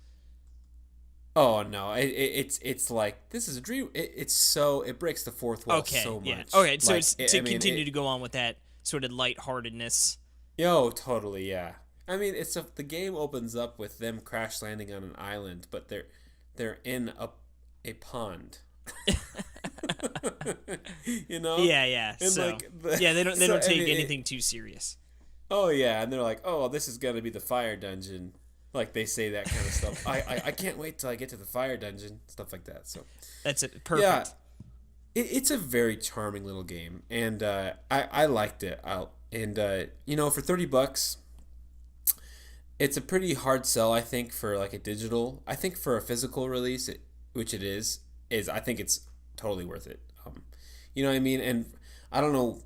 Oh no, it's like this is a dream. It breaks the fourth wall so much. Yeah. Okay, so like, it's to continue to go on with that sort of lightheartedness. Yo, totally, yeah. I mean, the game opens up with them crash landing on an island, but they're in a pond. Yeah. And so they don't take anything too serious. Oh yeah, and they're like, oh, this is gonna be the fire dungeon. Like they say that kind of stuff. I can't wait till I get to the fire dungeon, stuff like that. So that's it. Perfect. Yeah, it's a very charming little game, and I liked it. For $30, it's a pretty hard sell, I think, for like a digital. I think for a physical release, which it is I think it's totally worth it. You know what I mean? And I don't know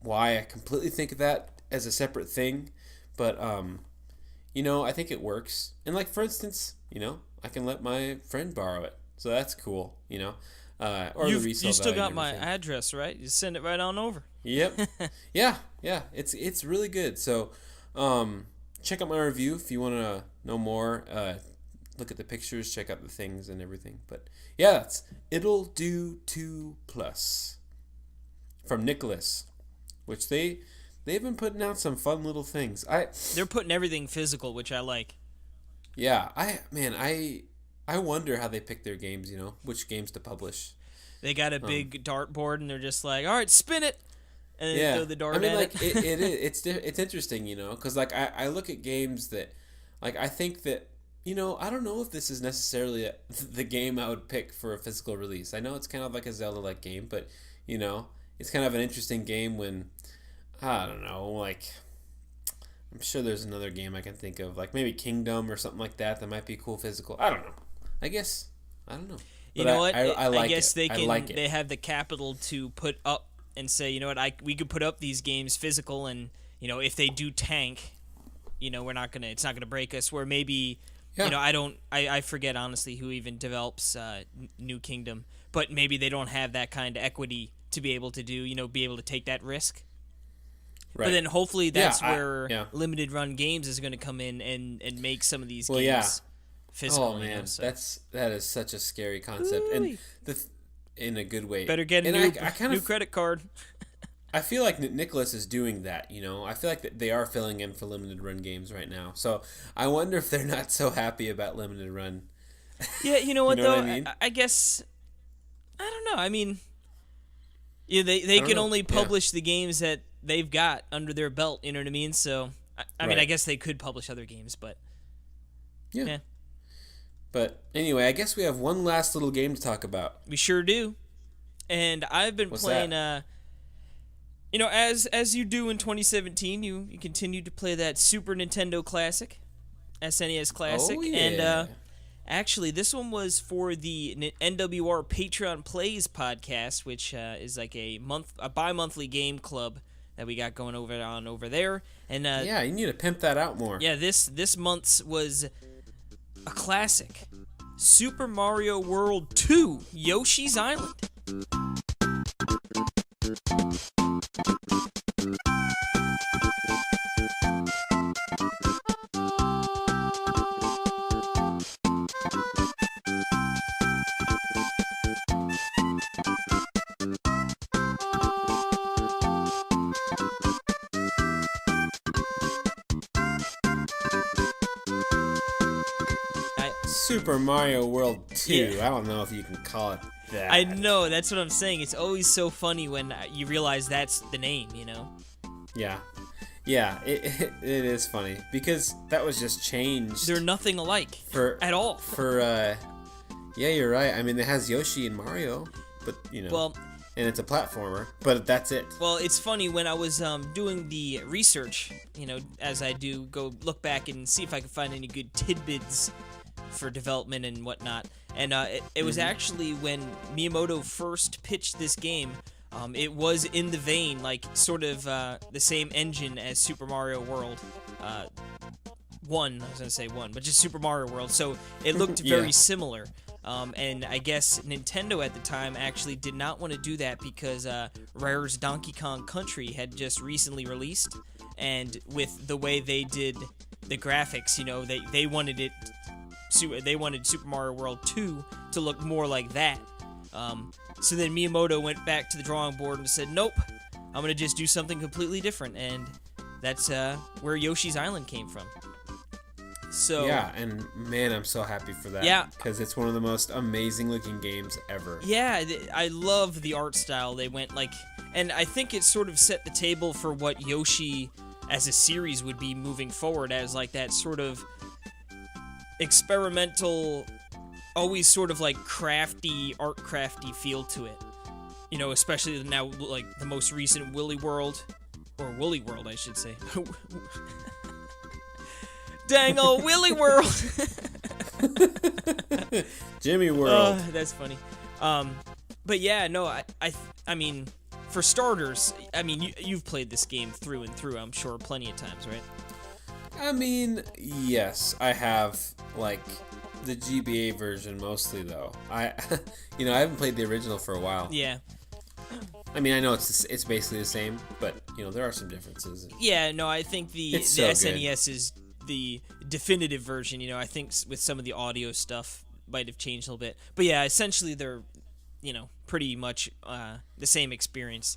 why I completely think of that as a separate thing, but I think it works. And like for instance, I can let my friend borrow it, so that's cool. Or the resale. You still value got and my everything. address, right? You send it right on over. Yep. Yeah. It's really good. So, check out my review if you want to know more. Look at the pictures, check out the things and everything. But yeah, that's Ittle Dew 2 Plus from Nicholas, which they've been putting out some fun little things. They're putting everything physical, which I like. Yeah, I wonder how they pick their games. Which games to publish. They got a big dartboard, and they're just like, all right, spin it, and then Yeah, throw the dart I mean, at like it. it's interesting, because like I look at games that, like I think that I don't know if this is necessarily the game I would pick for a physical release. I know it's kind of like a Zelda-like game, but it's kind of an interesting game when I don't know, like I'm sure there's another game I can think of, like maybe Kingdom or something like that might be cool physical. I don't know. I guess I don't know. You But know what? I like guess it. they I can. like it. They have the capital to put up and say, you know what, we could put up these games physical, and if they do tank, it's not gonna break us. Where maybe, Yeah. I forget honestly who even develops New Kingdom, but maybe they don't have that kind of equity to be able to be able to take that risk. Right. But then hopefully that's where yeah. limited run games is going to come in and make some of these Well, games yeah. physical. Oh man, So. that is such a scary concept, and in a good way. Better get a and new, I kind new of credit card. I feel like Nicholas is doing that. I feel like that they are filling in for limited run games right now. So I wonder if they're not so happy about limited run. Yeah, you know what know though? what I mean? I guess I don't know. I mean, yeah, they don't can know. only Yeah. publish the games that they've got under their belt. You know what I mean? So I mean, I Right. guess they could publish other games, but Yeah. yeah, But anyway, I guess we have one last little game to talk about. we sure do. And I've been What's playing. that? As you do in 2017, you continue to play that Super Nintendo classic, SNES classic, Oh, yeah. and actually this one was for the NWR Patreon Plays podcast, which is like a bi-monthly game club that we got going over there. And Yeah, you need to pimp that out more. yeah, this month's was a classic, Super Mario World 2: Yoshi's Island. Super Mario World 2. Yeah. I don't know if you can call it that. I know, that's what I'm saying. It's always so funny when you realize that's the name, Yeah. Yeah, it is funny because that was just changed. They're nothing alike at all. Yeah, you're right. I mean, it has Yoshi and Mario, but Well, and it's a platformer, but that's it. well, it's funny when I was doing the research, as I do, go look back and see if I could find any good tidbits for development and whatnot. And it was actually when Miyamoto first pitched this game. It was in the vein, like sort of the same engine as Super Mario World 1. I was gonna say 1, but just Super Mario World. So it looked very Yeah. similar. And I guess Nintendo at the time actually did not want to do that because Rare's Donkey Kong Country had just recently released, and with the way they did the graphics, they wanted it. They wanted Super Mario World 2 to look more like that. So then Miyamoto went back to the drawing board and said, nope, I'm going to just do something completely different. And that's where Yoshi's Island came from. So Yeah, and man, I'm so happy for that. Yeah. Because it's one of the most amazing looking games ever. yeah, I love the art style. They went and I think it sort of set the table for what Yoshi as a series would be moving forward as like that sort of experimental, always sort of like art crafty feel to it. Especially now, like the most recent Woolly World, I should say. Dang old Willy World. Jimmy World. That's funny. But yeah, no, I mean, for starters, I mean, you've played this game through and through, I'm sure, plenty of times, right? I mean, yes, I have like the GBA version mostly though. I haven't played the original for a while. Yeah. I mean, I know it's basically the same, but there are some differences. Yeah, no, I think the It's so good. SNES is the definitive version. I think with some of the audio stuff might have changed a little bit. But yeah, essentially they're, pretty much the same experience.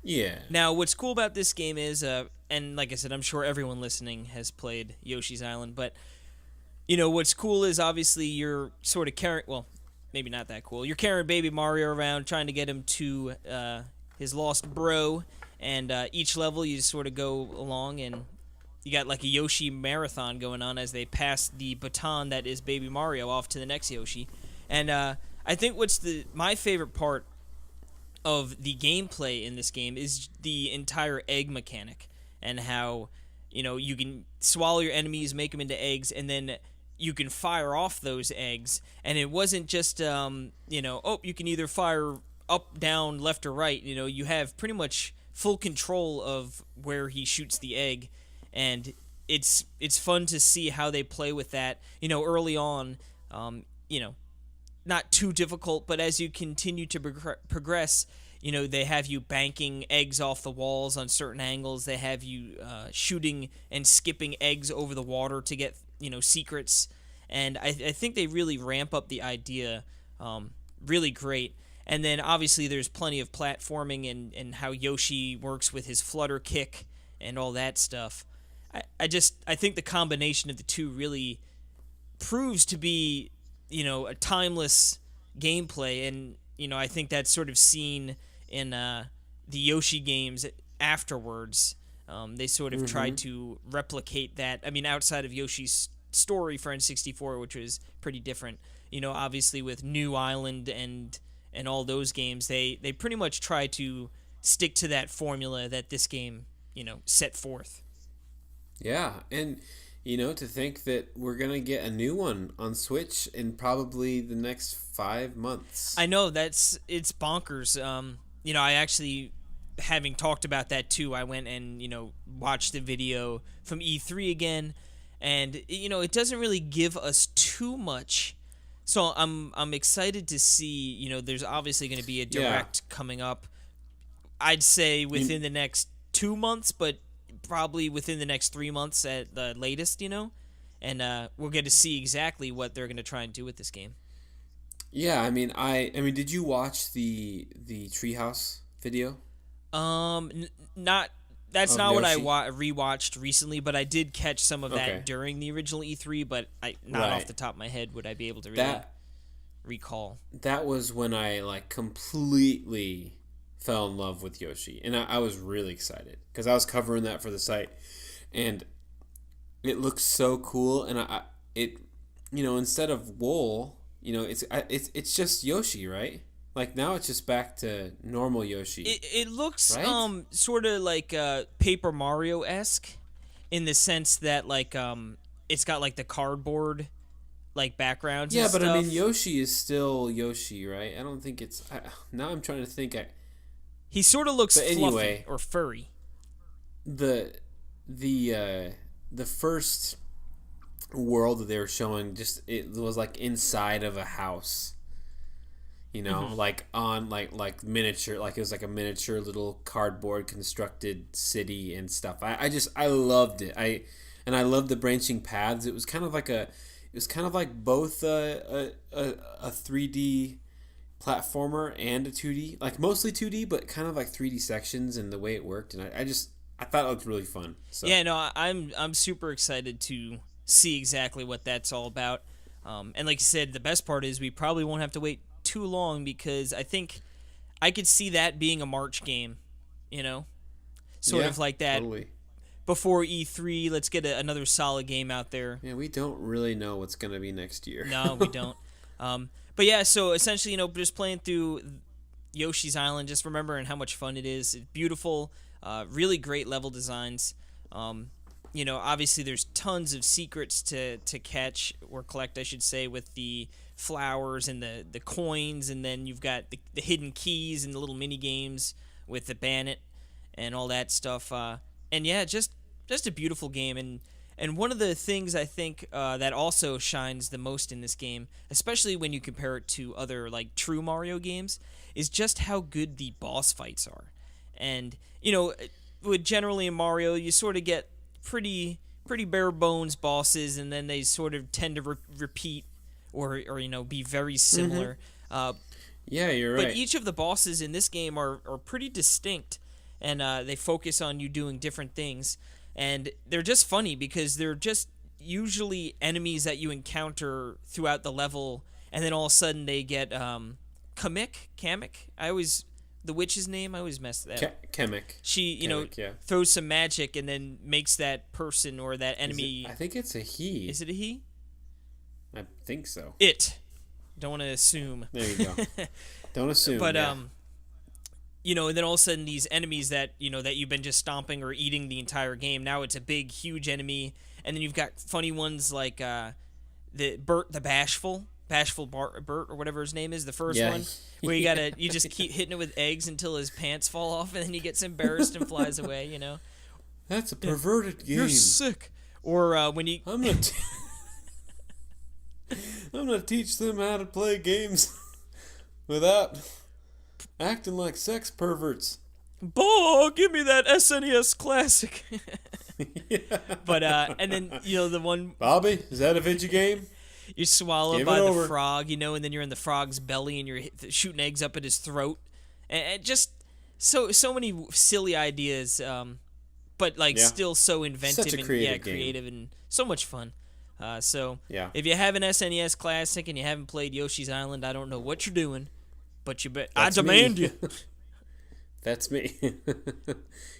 Yeah. Now, what's cool about this game is, and like I said, I'm sure everyone listening has played Yoshi's Island, but, what's cool is obviously you're sort of carrying, well, maybe not that cool, you're carrying baby Mario around trying to get him to his lost bro, and each level you just sort of go along and you got like a Yoshi marathon going on as they pass the baton that is baby Mario off to the next Yoshi. And I think my favorite part of the gameplay in this game is the entire egg mechanic and how, you can swallow your enemies, make them into eggs, and then you can fire off those eggs. And it wasn't just, you can either fire up, down, left, or right, you have pretty much full control of where he shoots the egg, and it's fun to see how they play with that. Early on, you know, not too difficult, but as you continue to progress, they have you banking eggs off the walls on certain angles. They have you shooting and skipping eggs over the water to get, secrets. And I think they really ramp up the idea really great. And then obviously there's plenty of platforming and how Yoshi works with his flutter kick and all that stuff. I think the combination of the two really proves to be, a timeless gameplay. And, I think that's sort of seen in the Yoshi games afterwards. They sort of tried to replicate that. I mean, outside of Yoshi's story for N64, which was pretty different, obviously with New Island and all those games, they pretty much try to stick to that formula that this game, set forth. Yeah, and to think that we're gonna get a new one on Switch in probably the next 5 months. I know it's bonkers. I actually, having talked about that too, I went and watched the video from E3 again, and it doesn't really give us too much. So I'm excited to see. There's obviously going to be a direct coming up. I'd say within the next 2 months, but probably within the next 3 months at the latest, and we'll get to see exactly what they're going to try and do with this game. Yeah, I mean, did you watch the Treehouse video? Not that's Of not what I Yoshi? rewatched recently, but I did catch some of that Okay. during the original E3. But not off Right. the top of my head would I be able to really recall. That was when I completely fell in love with Yoshi, and I was really excited because I was covering that for the site, and it looks so cool. And instead of wool, it's just Yoshi, right? Like now it's just back to normal Yoshi. It looks Right? sort of like Paper Mario-esque in the sense that it's got the cardboard backgrounds. Yeah, and but stuff. I mean Yoshi is still Yoshi, right? I don't think it's. Now I'm trying to think. He sort of looks But fluffy anyway. or furry. the first world that they were showing, just it was inside of a house, on miniature, it was a miniature little cardboard constructed city and stuff. I loved it. I loved the branching paths. It was kind of like both a 3D platformer and a 2D, mostly 2D, but kind of 3D sections, and the way it worked. And I thought it looked really fun. So. Yeah, no, I'm super excited to see exactly what that's all about. And like you said, the best part is we probably won't have to wait too long, because I think I could see that being a March game, sort of like that. Totally. Before E3, let's get another solid game out there. Yeah, we don't really know what's going to be next year. No, we don't. But yeah, so essentially, just playing through Yoshi's Island, just remembering how much fun it is. It's beautiful, really great level designs. Obviously there's tons of secrets to catch or collect, I should say, with the flowers and the coins, and then you've got the hidden keys and the little mini games with the bandit and all that stuff. And yeah, just a beautiful game. And one of the things I think that also shines the most in this game, especially when you compare it to other true Mario games, is just how good the boss fights are. And with generally in Mario, you sort of get pretty bare bones bosses, and then they sort of tend to repeat or be very similar. Yeah, you're right. But each of the bosses in this game are pretty distinct, and they focus on you doing different things. And they're just funny because they're just usually enemies that you encounter throughout the level, and then all of a sudden they get Kamek. The witch's name, I always mess that up. Kamek. She, Kamek, yeah. throws some magic and then makes that person or that enemy. I think it's a he. Is it a he? I think so. It. Don't want to assume. There you go. Don't assume. But yeah. and then all of a sudden these enemies that that you've been just stomping or eating the entire game, now it's a big, huge enemy, and then you've got funny ones like the Bert the Bashful, Bashful Bert or whatever his name is, the first Yeah. one, where you just keep hitting it with eggs until his pants fall off, and then he gets embarrassed and flies away. That's a perverted game. You're sick. Or when you I'm gonna I'm gonna teach them how to play games without acting like sex perverts. Boy, give me that SNES classic. Yeah. But and then the one Bobby, is that a video game? you're swallowed Give by it the over. frog, and then you're in the frog's belly and you're shooting eggs up at his throat, and just so many silly ideas, but Yeah. still so inventive Such a and creative game. creative and so much fun. So Yeah. if you have an SNES classic and you haven't played Yoshi's Island, I don't know what you're doing, but I That's demand me. you. That's me.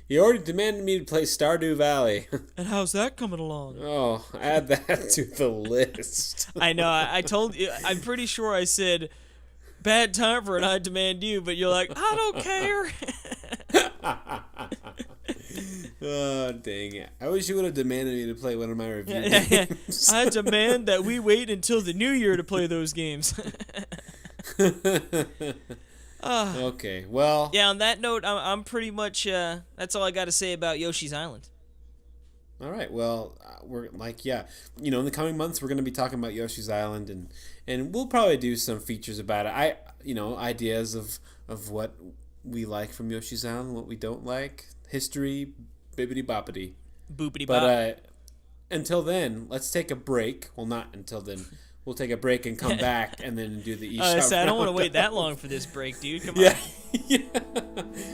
He already demanded me to play Stardew Valley. And how's that coming along? Oh, add that to the list. I know. I told you. I'm pretty sure I said bad time for an I demand you, but you're like, I don't care. Oh, dang it. I wish you would have demanded me to play one of my review games. I demand that we wait until the new year to play those games. Okay, well, Yeah, on that note, I'm pretty much, that's all I got to say about Yoshi's Island. all right. Well, we're like, yeah, in the coming months, we're going to be talking about Yoshi's Island, and we'll probably do some features about it. Ideas of what we like from Yoshi's Island, what we don't like, history, bibbity boppity. Boopity bop. But until then, let's take a break. Well, not until then. We'll take a break and come back and then do the eShop. I don't want to wait that long for this break, dude. Come on. Yeah. Yeah.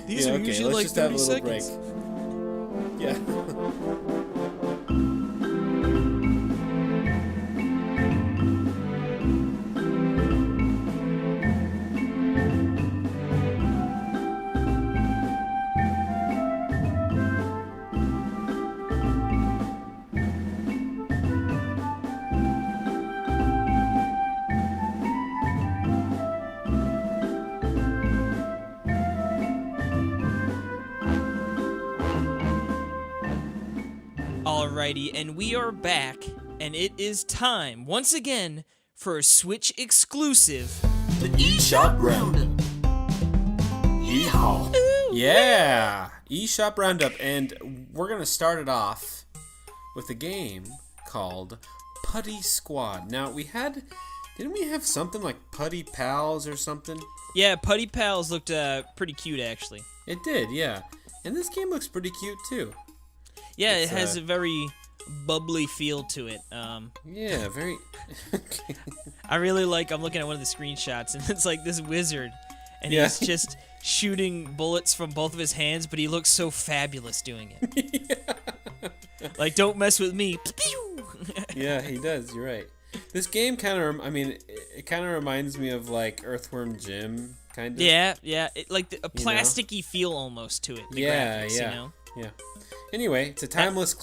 These are usually let's like just have a 30 little seconds. break. Yeah. Alrighty, and we are back, and it is time, once again, for a Switch exclusive. The eShop Roundup. Yeehaw. Yeah. eShop Roundup. And we're going to start it off with a game called Putty Squad. Now, didn't we have something like Putty Pals or something? Yeah, Putty Pals looked pretty cute, actually. It did, yeah. And this game looks pretty cute, too. Yeah, It's, it has a very bubbly feel to it. Yeah, very... I really like, I'm looking at one of the screenshots, and it's like this wizard, and Yeah. he's just shooting bullets from both of his hands, but he looks so fabulous doing it. Like, don't mess with me. Pew! Yeah, he does, you're right. This game kind of, it kind of reminds me of, like, Earthworm Jim, kind of. Yeah, a plasticky feel almost to it. The Yeah, graphics, yeah. Yeah. Anyway, it's a timeless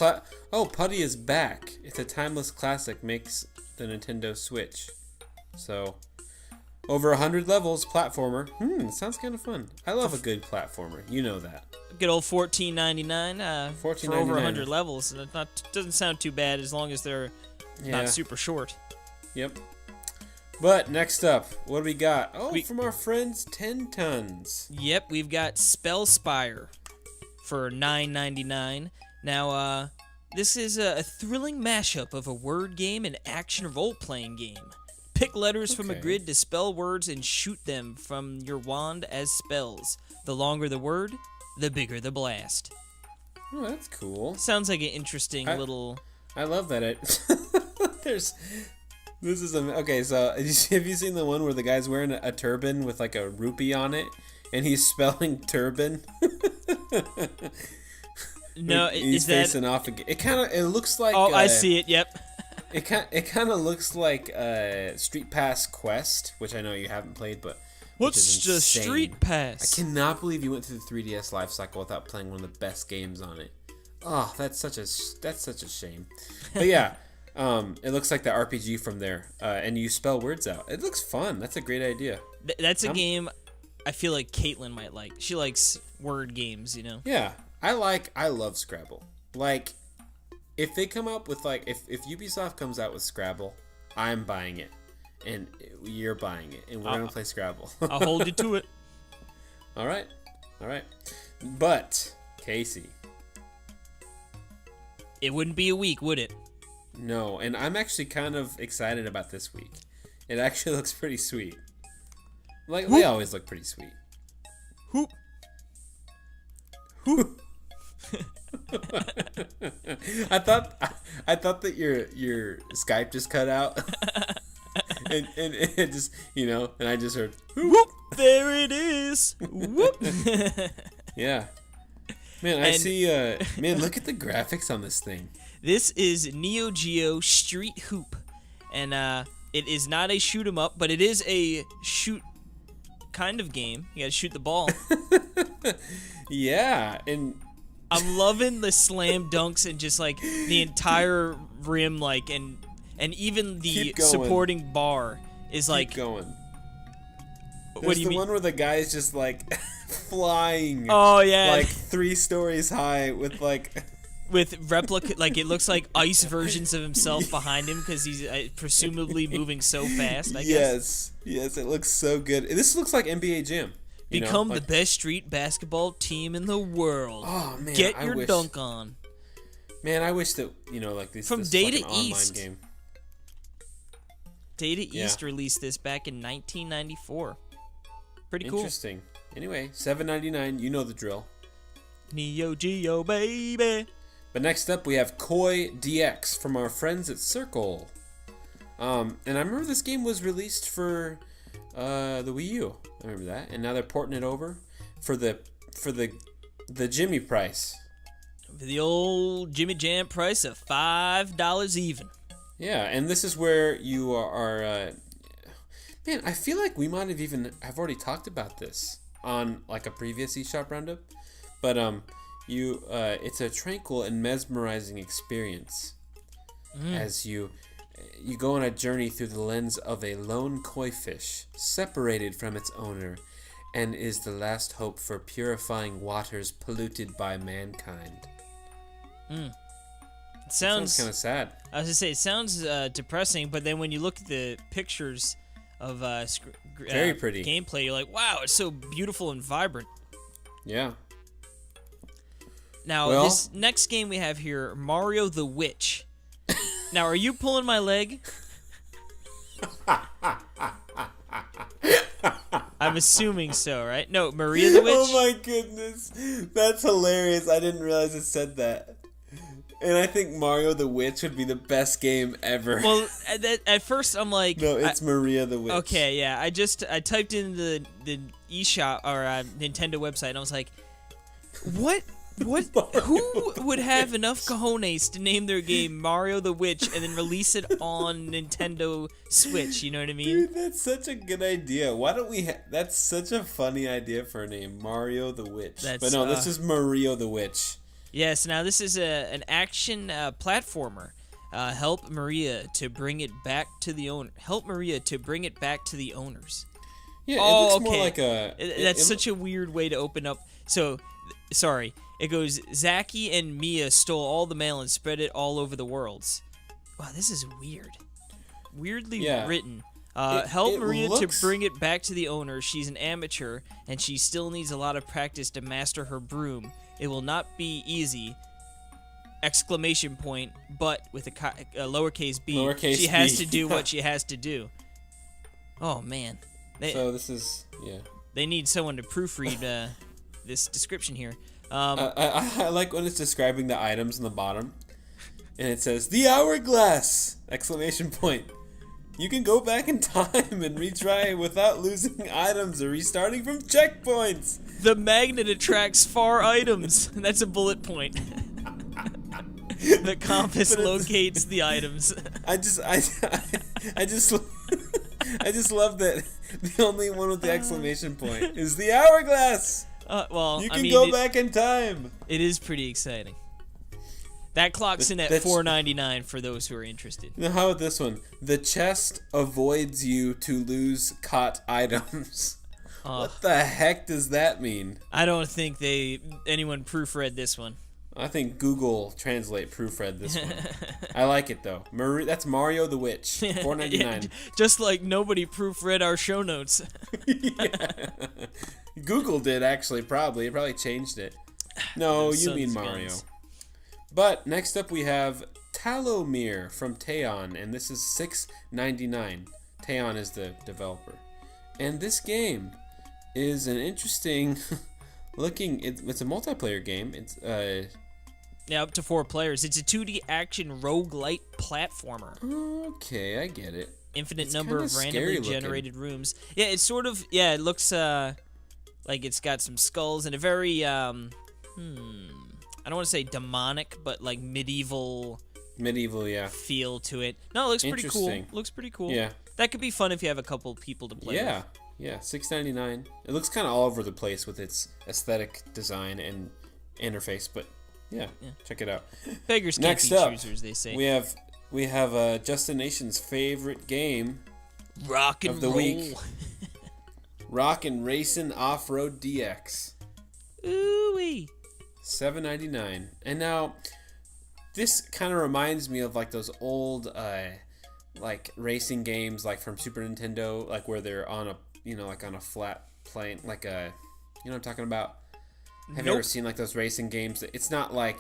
Oh, Putty is back. It's a timeless classic, makes the Nintendo Switch. So, over 100 levels, platformer. Sounds kind of fun. I love a good platformer. You know that. Good old $14.99 for over 100 levels. And it doesn't sound too bad as long as they're not super short. Yep. But next up, what do we got? Oh, from our friends 10 Tons. Yep, we've got Spellspire for $9.99. Now, this is a thrilling mashup of a word game and action role-playing game. Pick letters from a grid to spell words and shoot them from your wand as spells. The longer the word, the bigger the blast. Oh, that's cool. Sounds like an interesting little... I love that okay, so have you seen the one where the guy's wearing a turban with like a rupee on it and he's spelling turban? No, he's is that... facing off again. It looks like Oh, I see it, yep. It kind of looks like Street Pass Quest, which I know you haven't played, but What's the Street Pass? I cannot believe you went through the 3DS life cycle without playing one of the best games on it. Oh, that's such a shame. But yeah, it looks like the RPG from there, and you spell words out. It looks fun. That's a great idea. That's a game I feel like Caitlin might like. She likes word games, you know? Yeah, I love Scrabble. Like, if they come up with if Ubisoft comes out with Scrabble, I'm buying it. and you're buying it, and we're gonna play Scrabble. I'll hold you to it. All right. But Casey, It wouldn't be a week, would it? no, and I'm actually kind of excited about this week. It actually looks pretty sweet. Like they always look pretty sweet. Hoop. I thought that your Skype just cut out, and it just and I just heard Whoop! There it is. Whoop! yeah. Man, I see. Man, look at the graphics on this thing. This is Neo Geo Street Hoop, and it is not a shoot 'em up, but it is a shoot kind of game. You gotta shoot the ball. Yeah, and I'm loving the slam dunks and just like the entire rim, like and even the Keep going. supporting bar is like. keep going. What There's do you the mean? one where the guy is just like flying. Oh yeah, Like 3 stories high with like. with replica, like it looks like ice versions of himself behind him because he's presumably moving so fast. I guess. Yes, it looks so good. This looks like NBA Jam. Become like, the best street basketball team in the world. Oh man, Get I your wish, dunk on. Man, I wish that like this. From this Day was to like an East. online game. Data Yeah. East released this back in 1994. Pretty cool. Interesting. Anyway, $7.99. You know the drill. Neo Geo, baby. But next up, we have Koi DX from our friends at Circle. And I remember this game was released for the Wii U. I remember that, and now they're porting it over for the Jimmy price. For the old Jimmy Jam price of $5 even. Yeah, and this is where you are. Man, I feel like we might have already talked about this on like a previous eShop roundup, but it's a tranquil and mesmerizing experience as you go on a journey through the lens of a lone koi fish separated from its owner, and is the last hope for purifying waters polluted by mankind. It Sounds sounds kind of sad. I was gonna say it sounds depressing, but then when you look at the pictures of Very pretty gameplay, you're like, wow, it's so beautiful and vibrant. Yeah. Now, Well- this next game we have here, Mario the Witch. Now, are you pulling my leg? I'm assuming so, right? No, Maria the Witch? Oh my goodness. That's hilarious. I didn't realize it said that. And I think Mario the Witch would be the best game ever. Well, at first I'm like... no, it's Maria the Witch. Okay, yeah. I typed in the eShop or Nintendo website, and I was like, what? Who would have enough cojones to name their game Mario the Witch and then release it on Nintendo Switch? You know what I mean? Dude, that's such a good idea. Why don't we... that's such a funny idea for a name. Mario the Witch. But no, this is Mario the Witch. Yes, now this is an action platformer. Help Maria to bring it back to the owner. Help Maria to bring it back to the owners. Yeah, it Oh, looks okay. more like a... That's such a weird way to open up. So, sorry. It goes, Zaki and Mia stole all the mail and spread it all over the worlds. Wow, this is weird. Weirdly written. Help it Maria looks- to bring it back to the owner. She's an amateur, and she still needs a lot of practice to master her broom. It will not be easy! Exclamation point, but with a lowercase b. Lowercase she has b. to do what she has to do. Oh, man. So this is... yeah. They need someone to proofread this description here. I like when it's describing the items in the bottom, and it says the hourglass! Exclamation point. You can go back in time and retry without losing items or restarting from checkpoints. The magnet attracts far items. That's a bullet point. The compass locates the items. I just love that the only one with the exclamation point is the hourglass. Well, You I can mean, go back in time. It is pretty exciting. That clocks in at That's- $4.99 for those who are interested. Now, how about this one? The chest avoids you to lose caught items. What the heck does that mean? I don't think anyone proofread this one. I think Google Translate proofread this one. I like it though. That's Mario the Witch, $4.99. Yeah, just like nobody proofread our show notes. Yeah. Google did actually. Probably it probably changed it. No, Those you mean sons of Mario. guns. But next up we have Talomir from Teon, and this is $6.99. Teon is the developer, and this game is an interesting looking. It's a multiplayer game. It's Yeah, up to 4 players. It's a 2D action roguelite platformer. Okay, I get it. Infinite It's number kinda of randomly scary looking. generated rooms. Yeah, it's sort of, yeah, it looks like it's got some skulls and a very I don't want to say demonic, but like medieval Yeah. feel to it. No, it looks pretty cool. Interesting. Looks pretty cool. Yeah. That could be fun if you have a couple people to play Yeah. with. Yeah, $6.99. It looks kind of all over the place with its aesthetic design and interface, but yeah. Check it out. Beggars can't Next be up, choosers, they say. we have Justin Nation's favorite game Rock and of the roll. week. Rock and Racing Off-Road DX. Ooh-wee. $7.99. And now, this kind of reminds me of like those old like racing games like from Super Nintendo, like where they're on a like on a flat plane, like a what I'm talking about? Have you ever seen like those racing games? It's not like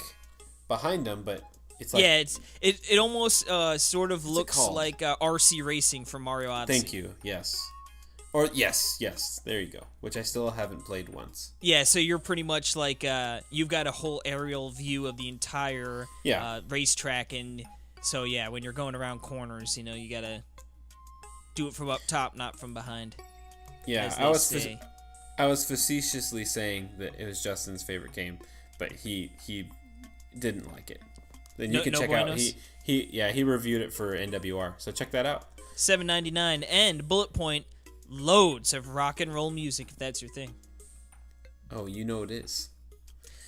behind them, but it's like Yeah, it almost sort of looks called? like RC racing from Mario Odyssey. Thank you. Yes. Or yes. There you go. Which I still haven't played once. Yeah, so you're pretty much like you've got a whole aerial view of the entire racetrack, and so yeah, when you're going around corners, you gotta do it from up top, not from behind. Yeah, as they say. I was facetiously saying that it was Justin's favorite game, but he didn't like it. Then you can check out he reviewed it for NWR, so check that out. $7.99 and bullet point. Loads of rock and roll music, if that's your thing. Oh, you know it is.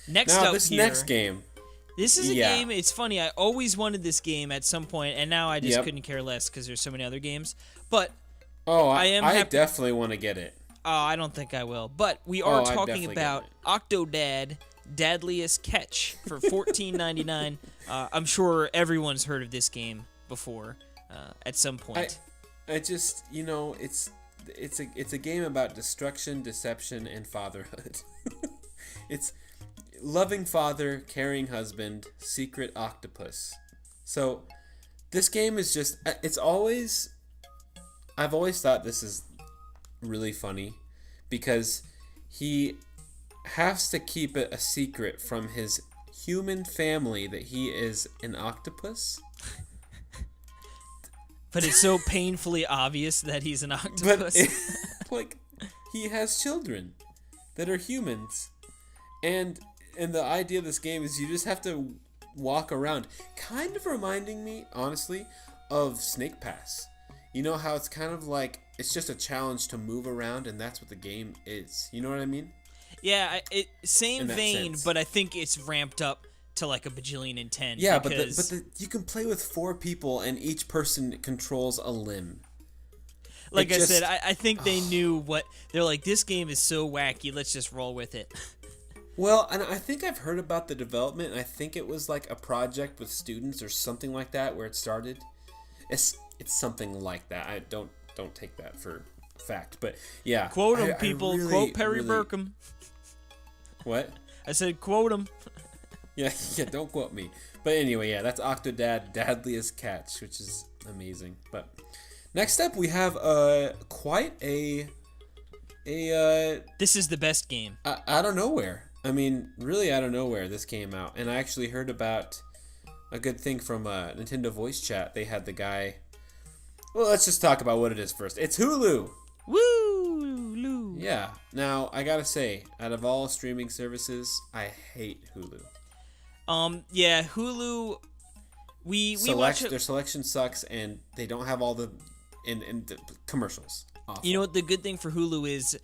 Next now, up this here, next game. This is a game. It's funny. I always wanted this game at some point, and now I just couldn't care less because there's so many other games. But I definitely want to get it. Oh, I don't think I will. But we are talking about Octodad Dadliest Catch for $14.99. I'm sure everyone's heard of this game before at some point. I just it's a game about destruction, deception, and fatherhood. It's loving father, caring husband, secret octopus. So this game is just I've always thought this is really funny because he has to keep it a secret from his human family that he is an octopus. But it's so painfully obvious that he's an octopus. Like, he has children that are humans. And the idea of this game is you just have to walk around. Kind of reminding me, honestly, of Snake Pass. You know how it's kind of like, it's just a challenge to move around, and that's what the game is. You know what I mean? Yeah, same vein, sense. but I think it's ramped up to like a bajillion and 10. Yeah, because... but you can play with 4 people, and each person controls a limb. Like I said, I think they knew what... They're like, this game is so wacky, let's just roll with it. Well, and I think I've heard about the development, and I think it was like a project with students or something like that where it started. It's something like that. I don't take that for fact, but yeah. Quote him, people. Really, quote Perry really... Burkham. What? I said quote him. Yeah, don't quote me. But anyway, yeah, that's Octodad Dadliest Catch, which is amazing. But next up, we have quite a This is the best game. Out of nowhere. I mean, really out of nowhere, this came out, and I actually heard about a good thing from Nintendo Voice Chat. They had the guy. Well, let's just talk about what it is first. It's Hulu. Woo! Loo. Yeah. Now, I gotta say, out of all streaming services, I hate Hulu. Yeah, Hulu. We watch it. Their selection sucks, and they don't have all the the commercials. Awful. You know what the good thing for Hulu is,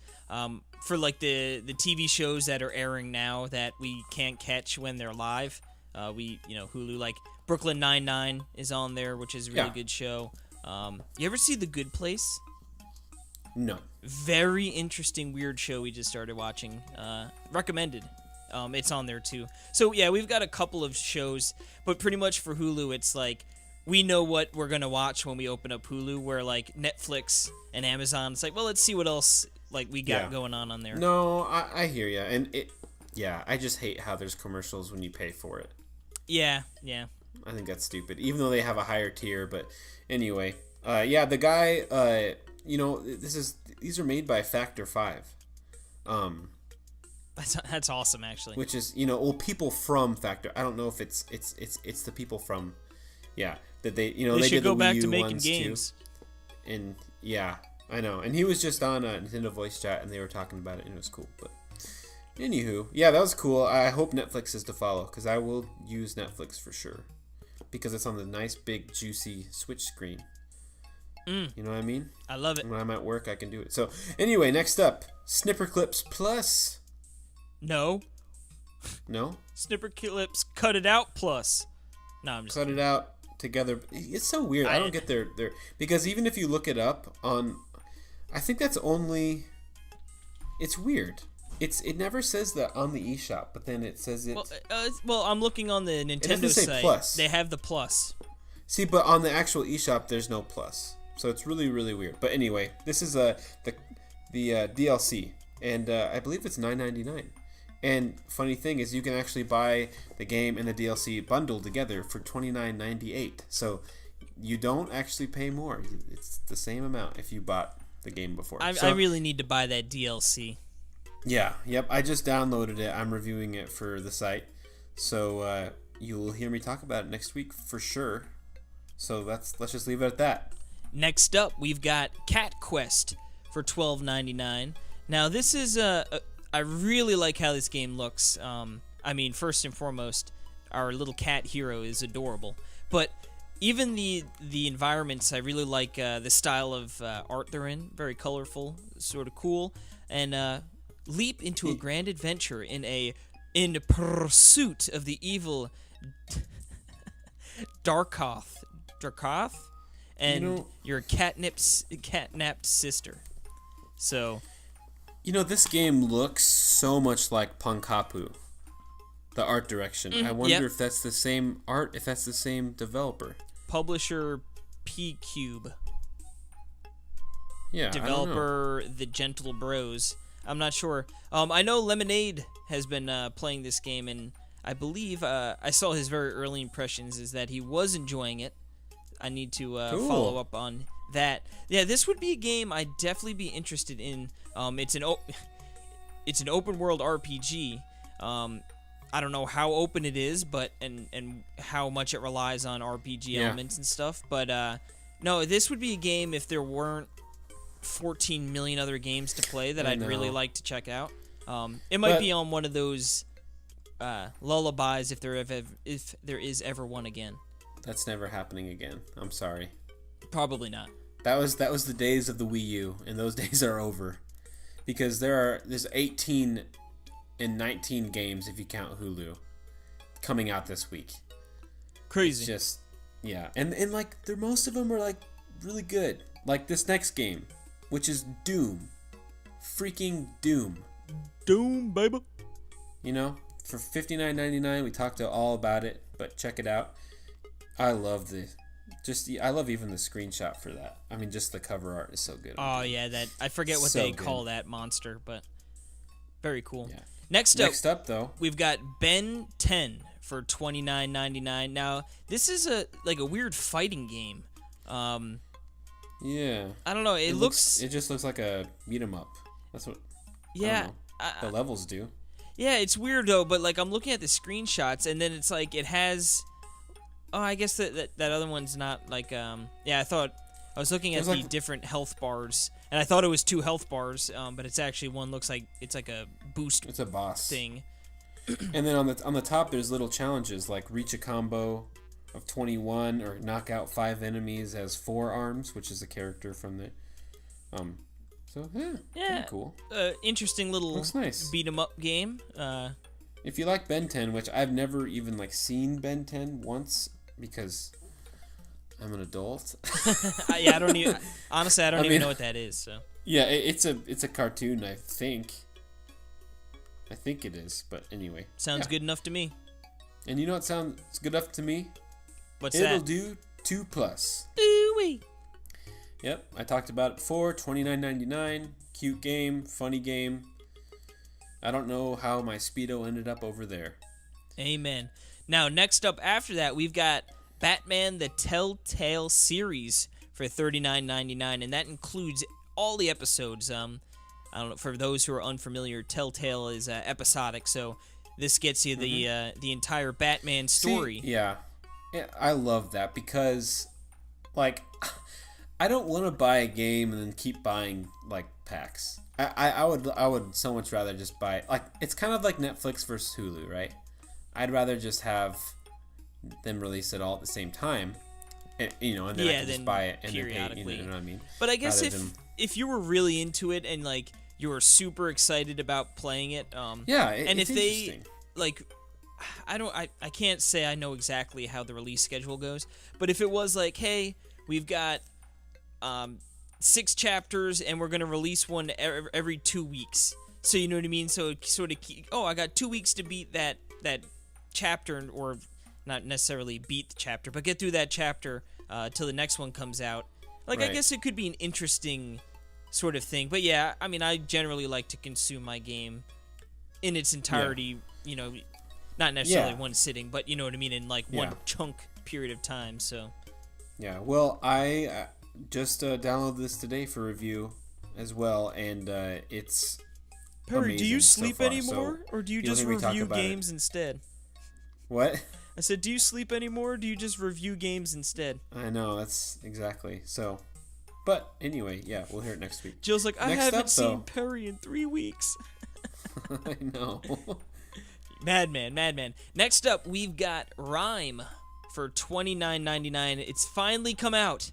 for like the TV shows that are airing now that we can't catch when they're live. Hulu, like Brooklyn Nine-Nine is on there, which is a really good show. You ever see The Good Place? No. Very interesting, weird show we just started watching. Recommended. it's on there too. So yeah, we've got a couple of shows, but pretty much for Hulu, it's like we know what we're gonna watch when we open up Hulu. Where like Netflix and Amazon, it's like, well, let's see what else like we got going on there. No, I hear you, and I just hate how there's commercials when you pay for it. Yeah. I think that's stupid, even though they have a higher tier. But anyway, the guy, these are made by Factor 5. That's awesome, actually. Which is, people from Factor. I don't know if it's the people from, that they they should did go the back Wii to U making ones games. Too. And yeah, I know. And he was just on a Nintendo voice chat, and they were talking about it, and it was cool. But anywho, yeah, that was cool. I hope Netflix is to follow, because I will use Netflix for sure, because it's on the nice big juicy Switch screen. You know what I mean? I love it. When I'm at work, I can do it. So anyway, next up, Snipper Clips Plus. No. Snipper Clips Cut It Out Plus. No, I'm just Cut It Out together. It's so weird. I don't get their because even if you look it up on, I think that's only. It's weird. It never says that on the eShop, but then it says it. Well, I'm looking on the Nintendo say site. plus. They have the plus. See, but on the actual eShop, there's no plus, so it's really, really weird. But anyway, this is the DLC, and I believe it's $9.99. And funny thing is, you can actually buy the game and the DLC bundled together for $29.98. So you don't actually pay more. It's the same amount if you bought the game before. I really need to buy that DLC. Yeah, yep. I just downloaded it. I'm reviewing it for the site. So you'll hear me talk about it next week for sure. So let's just leave it at that. Next up, we've got Cat Quest for $12.99. Now, this is I really like how this game looks. I mean, first and foremost, our little cat hero is adorable. But even the environments, I really like the style of art they're in. Very colorful, sort of cool. And leap into a grand adventure in pursuit of the evil Darkoth, and your catnapped sister. So, this game looks so much like Punkapu, the art direction. I wonder if that's the same art, if that's the same developer. Publisher P-Cube. Yeah, Developer The Gentle Bros. I'm not sure. I know Lemonade has been playing this game, and I believe I saw his very early impressions is that he was enjoying it. I need to follow up on that. Yeah, this would be a game I'd definitely be interested in. It's an open world RPG. I don't know how open it is, but and how much it relies on RPG elements and stuff. But no, this would be a game if there weren't 14 million other games to play that I'd really like to check out. It might be on one of those lullabies if there is ever one again. That's never happening again. I'm sorry. Probably not. That was the days of the Wii U, and those days are over. Because there's 18 and 19 games if you count Hulu coming out this week. Crazy. It's just and like most of them are like really good. Like this next game, which is Doom. Freaking Doom. Doom, baby. For $59.99, we talked all about it, but check it out. I love I love even the screenshot for that. I mean, just the cover art is so good. Oh yeah, I forget what they call that monster, but very cool. Yeah. Next up though, we've got Ben 10 for $29.99. Now, this is a weird fighting game. Yeah. I don't know. It just looks like a beat 'em up. That's what. Yeah. The levels do. Yeah, it's weird though. But I'm looking at the screenshots, and then it's like it has. Oh, I guess that other one's not like. Yeah, I was looking at the different health bars, and I thought it was 2 health bars. But it's actually one looks like it's like a boost. It's a boss thing. And then on the top, there's little challenges like reach a combo of 21 or knock out 5 enemies as 4 arms, which is a character from the. So pretty cool. Interesting little looks nice. Beat 'em up game. If you like Ben 10, which I've never even seen Ben 10 once because I'm an adult. Yeah, I don't even even know what that is. So yeah, it's a cartoon, I think. I think it is, but anyway. Sounds good enough to me. And you know what sounds good enough to me? What's Ittle that? Dew 2+. Ooh-wee. Yep, I talked about it before. $29.99. Cute game, funny game. I don't know how my Speedo ended up over there. Amen. Now, next up after that, we've got Batman the Telltale series for $39.99, and that includes all the episodes. I don't know, for those who are unfamiliar, Telltale is episodic, so this gets you the entire Batman story. See, yeah, I love that because, like, I don't want to buy a game and then keep buying like packs. I would so much rather just buy, like, it's kind of like Netflix versus Hulu, right? I'd rather just have them release it all at the same time, and, and then I can just buy it and then pay, you know what I mean? But I guess if you were really into it and like you were super excited about playing it, and it's if they interesting. like, I can't say I know exactly how the release schedule goes, but if it was like, hey, we've got 6 chapters and we're gonna release one every 2 weeks, so you know what I mean, so sort of I got 2 weeks to beat that chapter, or not necessarily beat the chapter, but get through that chapter till the next one comes out. Like, right. I guess it could be an interesting sort of thing. But yeah, I mean, I generally like to consume my game in its entirety, not necessarily one sitting, but you know what I mean, in like one chunk period of time. So yeah, well, I just downloaded this today for review as well, and it's Perry, do you sleep so far, anymore, or do you just review games instead? What? I said, do you sleep anymore, or do you just review games instead? I know, that's exactly. So, but anyway, yeah, we'll hear it next week. Jill's like, I haven't seen Perry in 3 weeks. I know. Madman. Next up, we've got Rhyme for $29.99. It's finally come out.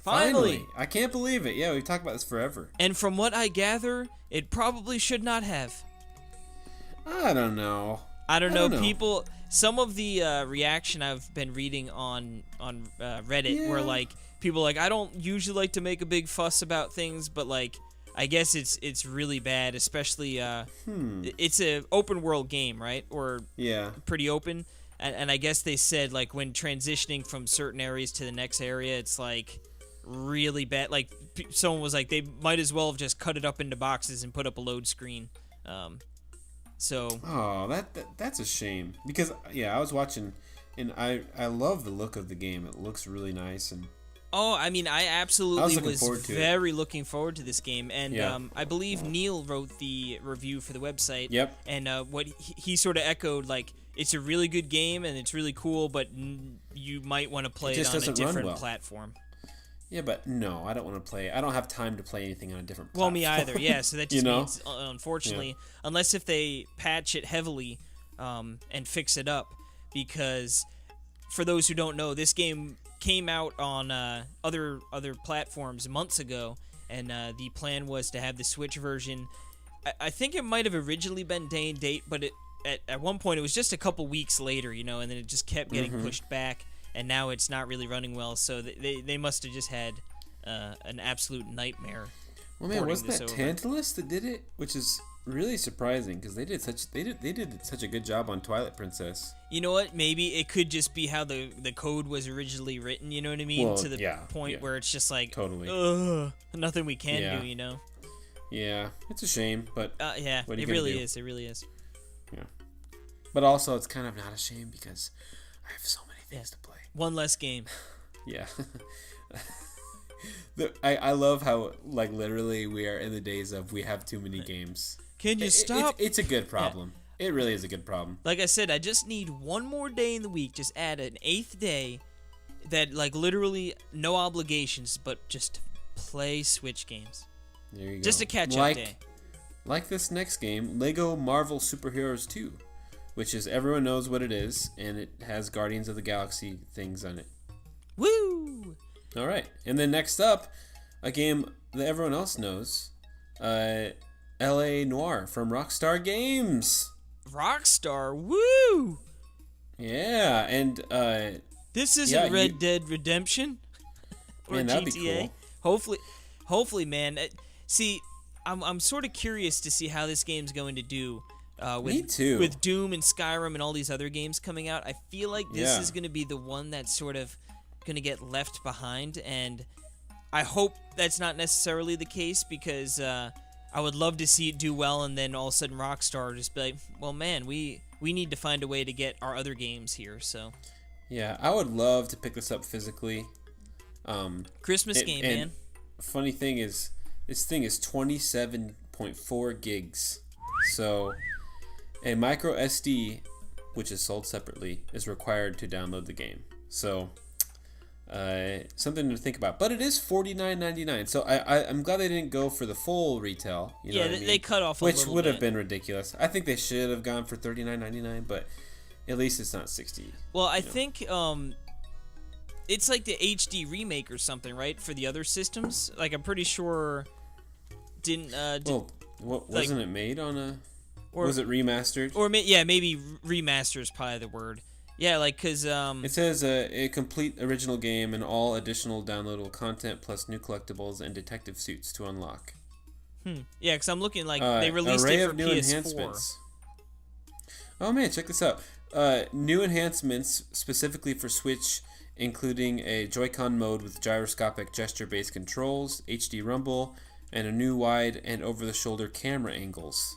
Finally! I can't believe it. Yeah, we've talked about this forever. And from what I gather, it probably should not have. I don't know. I don't know. People, some of the reaction I've been reading on Reddit were like, people like, I don't usually like to make a big fuss about things, but like, I guess it's really bad, especially it's a open world game, right? Or pretty open, and I guess they said like when transitioning from certain areas to the next area, it's like really bad. Like someone was like, they might as well have just cut it up into boxes and put up a load screen. That's a shame, because I was watching, and I love the look of the game. It looks really nice, and I mean, I absolutely was very looking forward to this game, and I believe Neil wrote the review for the website. Yep. And what he sort of echoed, like, it's a really good game and it's really cool, but you might want to play it on a different platform. Yeah, but no, I don't want to play. I don't have time to play anything on a different platform. Well, me either. Yeah, so that just means, unfortunately, unless if they patch it heavily and fix it up, because for those who don't know, this game came out on other platforms months ago, and the plan was to have the Switch version. I think it might have originally been day and date, but at one point it was just a couple weeks later, and then it just kept getting pushed back. And now it's not really running well, so they must have just had an absolute nightmare. Well, man, wasn't that Tantalus that did it? Which is really surprising, because they did such a good job on Twilight Princess. You know what? Maybe it could just be how the code was originally written. You know what I mean? Well, to the point where it's just like, totally, nothing we can do. Yeah, it's a shame, but it really is. It really is. Yeah, but also it's kind of not a shame because I have so many things to play. One less game. Yeah. I love how, like, literally we are in the days of we have too many games. Can you stop? It's a good problem. Yeah. It really is a good problem. Like I said, I just need one more day in the week. Just add an 8th day that, like, literally no obligations, but just play Switch games. There you go. Just a catch-up day. Like this next game, Lego Marvel Superheroes 2. Which is, everyone knows what it is, and it has Guardians of the Galaxy things on it. Woo! All right, and then next up, a game that everyone else knows, L.A. Noire from Rockstar Games. Rockstar, woo! Yeah, and this isn't Red Dead Redemption or man, that'd GTA. Be cool. Hopefully, man. See, I'm sort of curious to see how this game's going to do. Me too. With Doom and Skyrim and all these other games coming out, I feel like this Yeah. is going to be the one that's sort of going to get left behind, and I hope that's not necessarily the case because I would love to see it do well, and then all of a sudden Rockstar just be like, well, man, we need to find a way to get our other games here. So Yeah, I would love to pick this up physically. Christmas game, man. Funny thing is, this thing is 27.4 gigs. So a micro SD, which is sold separately, is required to download the game. So something to think about. But it is $49.99. So I'm glad they didn't go for the full retail. You know Yeah, what I mean? they cut off a which little would have bit. been ridiculous. I think they should have gone for $39.99, but at least it's not 60. Well, I think it's like the HD remake or something, right? For the other systems, like I'm pretty sure didn't. Wasn't it made on a? Or was it remastered? Or maybe remaster is probably the word. Yeah, like because It says a complete original game and all additional downloadable content plus new collectibles and detective suits to unlock. Yeah, because I'm looking like they released array it for of new PS4. enhancements. Oh man, check this out. New enhancements specifically for Switch, including a Joy-Con mode with gyroscopic gesture-based controls, HD rumble, and a new wide and over-the-shoulder camera angles.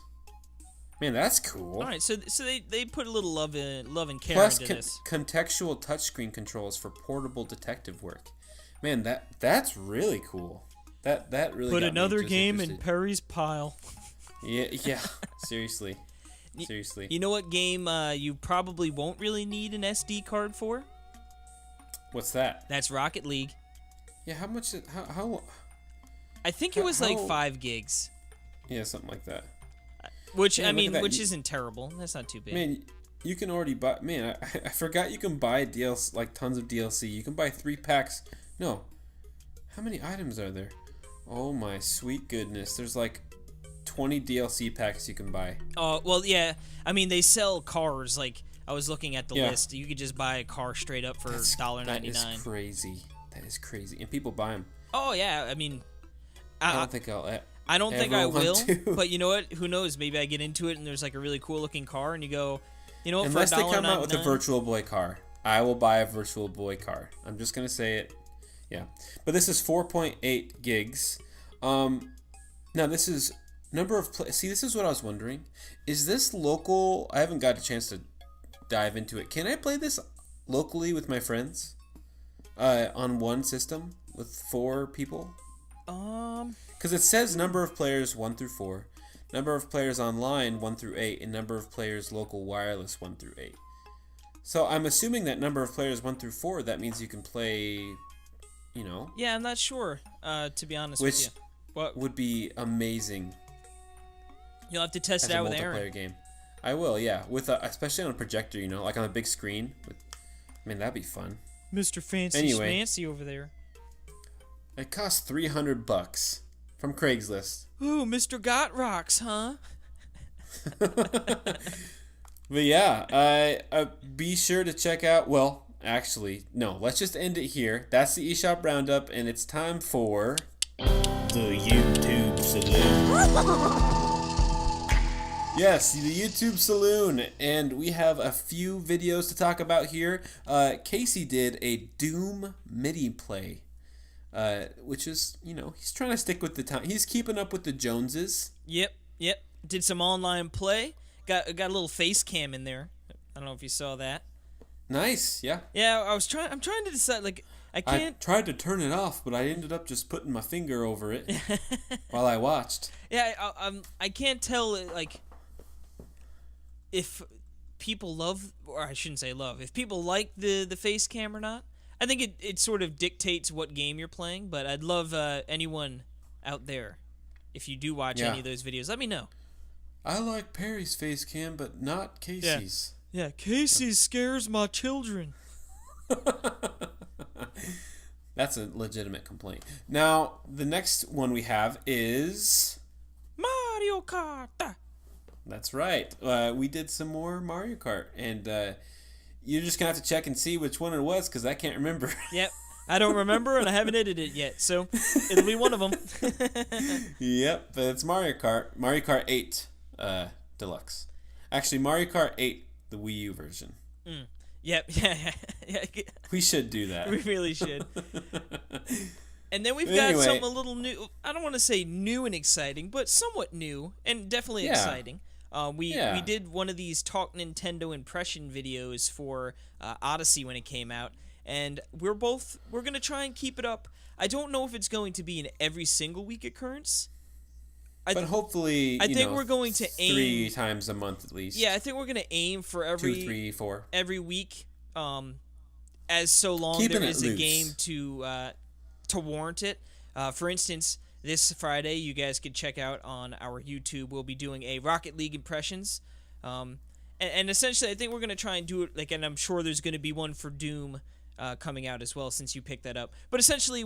Man, that's cool. All right, so they put a little love and care Plus into this. contextual touchscreen controls for portable detective work. Man, that's really cool. That really Put got me another just game in interested. Perry's pile. Yeah. Seriously. You know what game you probably won't really need an SD card for? What's that? That's Rocket League. Yeah, how much? How? I think it was like How- 5 gigs. Yeah, something like that. Which Man, I look mean, at that. which isn't terrible. That's not too bad. Man, you can already buy. Man, I forgot you can buy DLC, like tons of DLC. You can buy 3 packs. No, how many items are there? Oh my sweet goodness! There's like 20 DLC packs you can buy. Oh well, yeah. I mean, they sell cars. Like I was looking at the Yeah. list. You could just buy a car straight up for That $1.99. is crazy. That is crazy, and people buy them. Oh yeah. I mean, I don't think I'll. I don't think ever I want will. to. But you know what? Who knows? Maybe I get into it and there's like a really cool looking car, and you go, you know what? Unless for they come out with a $1.99 Virtual Boy car, I will buy a Virtual Boy car. I'm just gonna say it. Yeah, but this is 4.8 gigs. Now this is number of see. This is what I was wondering. Is this local? I haven't got a chance to dive into it. Can I play this locally with my friends? On one system with 4 people? Because it says number of players 1 through 4, number of players online 1 through 8, and number of players local wireless 1 through 8. So I'm assuming that number of players 1 through 4, that means you can play, you know. Yeah, I'm not sure. To be honest Which with you, what would be amazing you'll have to test as it a out with multiplayer Aaron. game. I will, yeah, with especially on a projector, you know, like on a big screen. Man, that'd be fun. Mr. Fancy Anyway. Schmancy over there. It costs $300 from Craigslist. Ooh, Mr. Got Rocks, huh? But yeah, be sure to check out. Well, actually, no. Let's just end it here. That's the eShop Roundup, and it's time for the YouTube Saloon. Yes, the YouTube Saloon, and we have a few videos to talk about here. Casey did a Doom MIDI play, which is, you know, he's trying to stick with the time. He's keeping up with the Joneses. Yep. Did some online play. Got a little face cam in there. I don't know if you saw that. Nice, yeah. Yeah, I'm trying to decide. Like, I I can't. tried to turn it off, but I ended up just putting my finger over it while I watched. Yeah, I can't tell. Like, if people love, or I shouldn't say love, if people like the face cam or not. I think it sort of dictates what game you're playing, but I'd love anyone out there, if you do watch any of those videos, let me know. I like Perry's face cam, but not Casey's. Yeah, Casey scares my children. That's a legitimate complaint. Now, the next one we have is... Mario Kart. That's right. We did some more Mario Kart, and you're just going to have to check and see which one it was, because I can't remember. Yep. I don't remember, and I haven't edited it yet, so it'll be one of them. Yep, but it's Mario Kart. Mario Kart 8 Deluxe. Actually, Mario Kart 8, the Wii U version. Yep. Yeah. We should do that. We really should. And then we've But got anyway, something a little new. I don't want to say new and exciting, but somewhat new and definitely Yeah. exciting. We Yeah. did one of these Talk Nintendo impression videos for Odyssey when it came out, and we're gonna try and keep it up. I don't know if it's going to be an every single week occurrence. but hopefully, I think we're going to 3 times a month at least. Yeah, I think we're gonna aim for 2, 3, 4. every week, as so long Keeping there it is a loose. game to warrant it. For instance, this Friday, you guys could check out on our YouTube. We'll be doing a Rocket League impressions, and essentially, I think we're gonna try and do it and I'm sure there's gonna be one for Doom coming out as well since you picked that up. But essentially,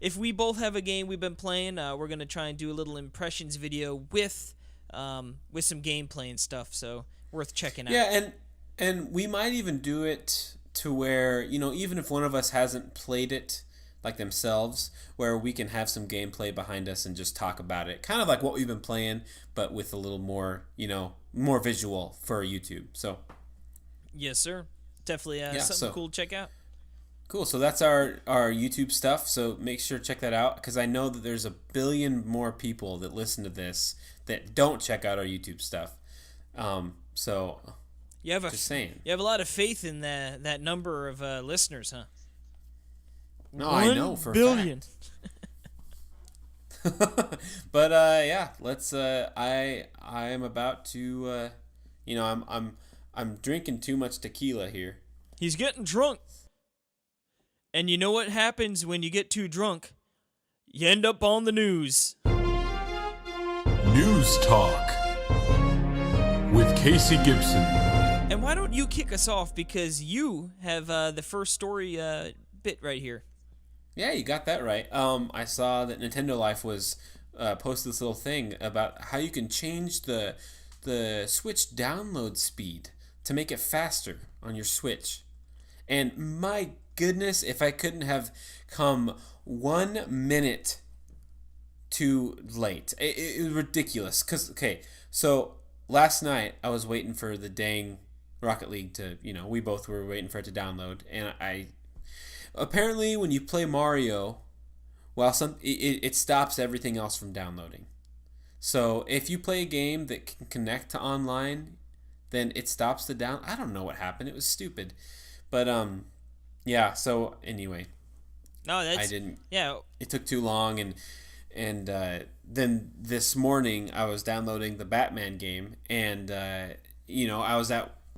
if we both have a game we've been playing, we're gonna try and do a little impressions video with some gameplay and stuff. So worth checking out. Yeah, and we might even do it to where, even if one of us hasn't played it like themselves, where we can have some gameplay behind us and just talk about it. Kind of like what we've been playing, but with a little more, more visual for YouTube. So, yes, sir. Definitely something cool to check out. Cool. So that's our YouTube stuff. So make sure to check that out, because I know that there's a billion more people that listen to this that don't check out our YouTube stuff. So just saying. You have a lot of faith in that number of listeners, huh? No, I know for 1 billion. A fact. But yeah, let's. I am about to. I'm drinking too much tequila here. He's getting drunk. And you know what happens when you get too drunk? You end up on the news. News Talk with Casey Gibson. And why don't you kick us off, because you have the first story bit right here. Yeah, you got that right. I saw that Nintendo Life was posted this little thing about how you can change the Switch download speed to make it faster on your Switch. And my goodness, if I couldn't have come 1 minute too late. It was ridiculous. So last night I was waiting for the dang Rocket League to, we both were waiting for it to download, and apparently when you play Mario, it stops everything else from downloading. So if you play a game that can connect to online, then it stops the down. I don't know what happened. It was stupid. But yeah, so anyway. No, that's I didn't. Yeah. It took too long, and then this morning I was downloading the Batman game, and I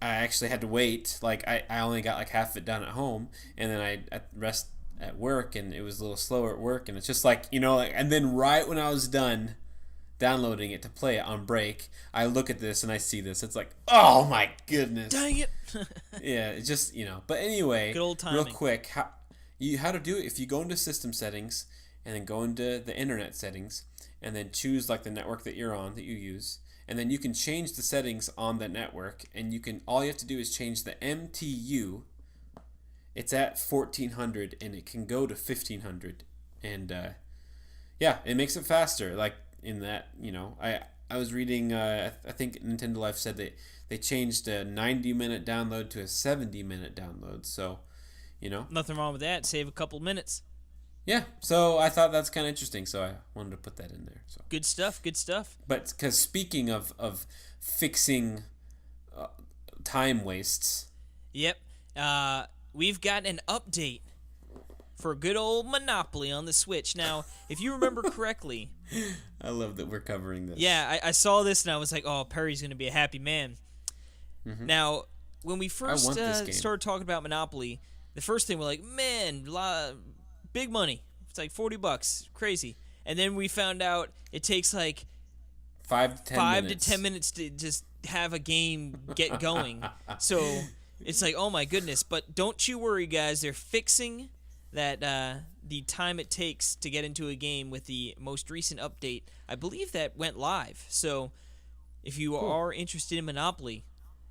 actually had to wait. Like I only got like half of it done at home, and then I rest at work, and it was a little slower at work, and it's just and then right when I was done downloading it to play it on break, I look at this and I see this. It's like, oh my goodness. Dang it. Yeah, it's just, But anyway, good old timing. Real quick, how to do it, if you go into system settings and then go into the internet settings and then choose like the network that you're on, that you use, and then you can change the settings on the network, and all you have to do is change the MTU. It's at 1400 and it can go to 1500, and yeah, it makes it faster. Like in that, I was reading, I think Nintendo Life said that they changed a 90-minute download to a 70-minute download. So, Nothing wrong with that. Save a couple minutes. Yeah, so I thought that's kind of interesting, so I wanted to put that in there. So Good stuff. Good stuff. But because speaking of fixing time wastes. Yep. We've got an update for good old Monopoly on the Switch. Now, if you remember correctly... I love that we're covering this. Yeah, I saw this and I was like, oh, Perry's going to be a happy man. Mm-hmm. Now, when we first started talking about Monopoly, the first thing we're like, man, big money. It's like $40. Crazy. And then we found out it takes like 5 to 10 minutes to just have a game get going. So it's like, oh my goodness. But don't you worry, guys. They're fixing that the time it takes to get into a game with the most recent update. I believe that went live. So if you are interested in Monopoly,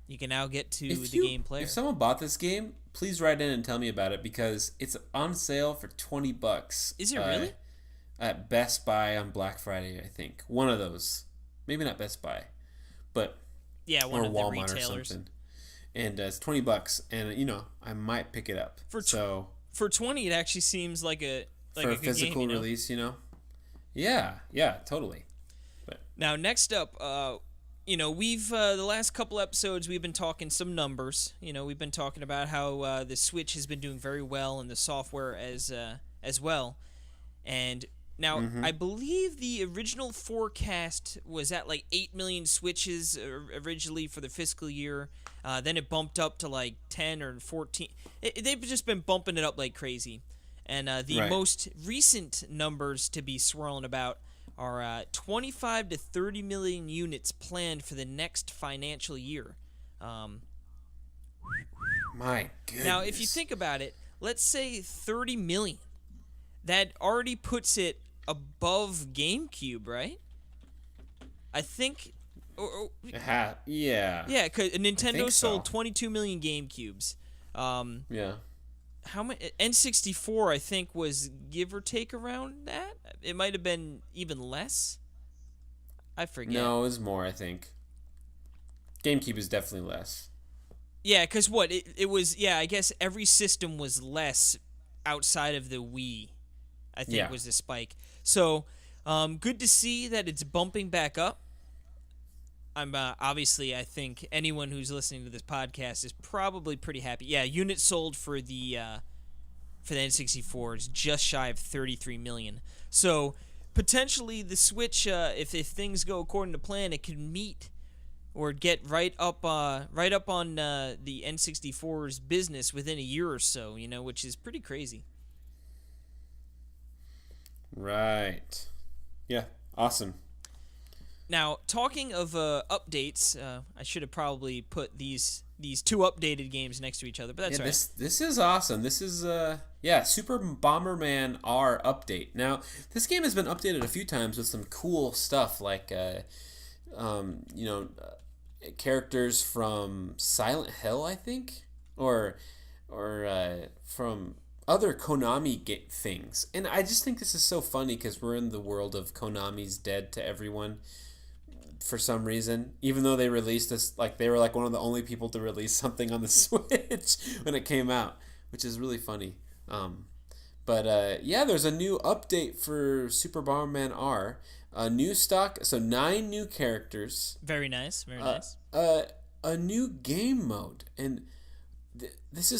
you can now get to the game player. If someone bought this game, please write in and tell me about it, because it's on sale for $20. Is it really? At Best Buy on Black Friday, I think. One of those. Maybe not Best Buy. But Yeah, one or of the Walmart or retailers. something. And it's $20, and I might pick it up. For 20, it actually seems like a for a good physical game, release, Yeah, totally. But Now, next up, we've the last couple episodes we've been talking some numbers. We've been talking about how the Switch has been doing very well and the software as well. And now I believe the original forecast was at like 8 million Switches originally for the fiscal year. Then it bumped up to like 10 or 14. They've just been bumping it up like crazy. And the most recent numbers to be swirling about are 25 to 30 million units planned for the next financial year. My goodness. Now, if you think about it, let's say 30 million. That already puts it above GameCube, right? I think. Yeah. Yeah, because Nintendo sold so. 22 million GameCubes. Yeah. How many? N64, I think, was give or take around that. It might have been even less. I forget. No, it was more, I think. GameCube is definitely less. Yeah, because what? It was, I guess every system was less outside of the Wii, I think, was the spike. So, good to see that it's bumping back up. I'm obviously, I think anyone who's listening to this podcast is probably pretty happy. Yeah, units sold for the N64 is just shy of 33 million. So potentially the Switch, if things go according to plan, it can meet or get right up on the N64's business within a year or so. Which is pretty crazy. Right. Yeah. Awesome. Now, talking of updates, I should have probably put these two updated games next to each other, but that's right. This is awesome. This is Super Bomberman R update. Now, this game has been updated a few times with some cool stuff like characters from Silent Hill, I think, or from other Konami things. And I just think this is so funny because we're in the world of Konami's dead to everyone. For some reason, even though they released this, like they were like one of the only people to release something on the Switch when it came out, which is really funny. There's a new update for Super Bomberman R. A new stock, so 9 new characters. Very nice, very nice. A new game mode, and this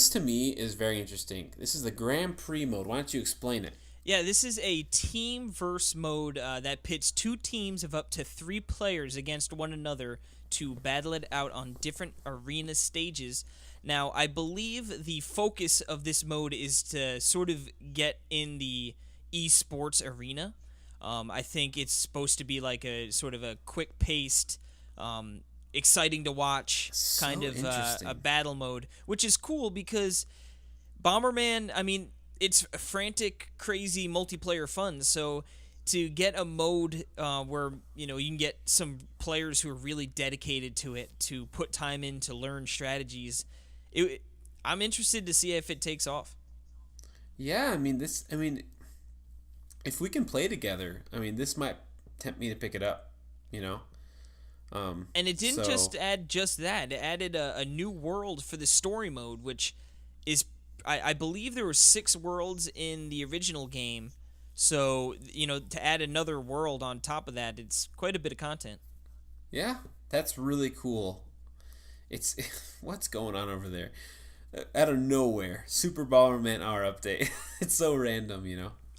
to me is very interesting. This is the Grand Prix mode. Why don't you explain it? Yeah, this is a team verse mode that pits 2 teams of up to 3 players against one another to battle it out on different arena stages. Now, I believe the focus of this mode is to sort of get in the esports arena. I think it's supposed to be like a sort of a quick-paced, exciting to watch kind of a battle mode, which is cool because Bomberman, I mean, it's frantic, crazy multiplayer fun. So to get a mode where you can get some players who are really dedicated to it, to put time in to learn strategies, I'm interested to see if it takes off. Yeah, if we can play together, this might tempt me to pick it up. And it didn't just add just that; it added a new world for the story mode, which is. I believe there were 6 worlds in the original game, so to add another world on top of that, it's quite a bit of content. Yeah, that's really cool. It's what's going on over there? Out of nowhere, Super Bomberman R update. It's so random,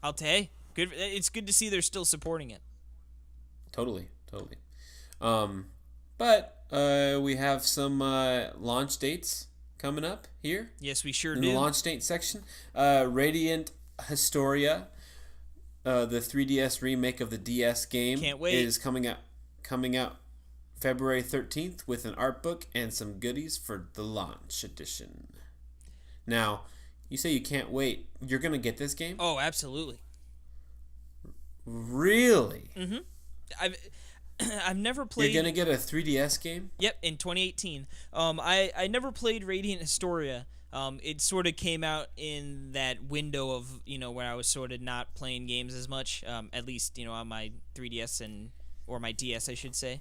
I'll tell you, good. It's good to see they're still supporting it. Totally. But we have some launch dates coming up here. Yes, we sure do. In the launch date section, Radiant Historia, the 3DS remake of the DS game, can't wait, is coming out February 13th with an art book and some goodies for the launch edition. Now, you say you can't wait. You're gonna get this game? Oh, absolutely. Really? Mm-hmm. I've never played. You're gonna get a 3DS game? Yep, in 2018. I never played Radiant Historia. It sort of came out in that window of where I was sort of not playing games as much. At least on my 3DS or my DS, I should say.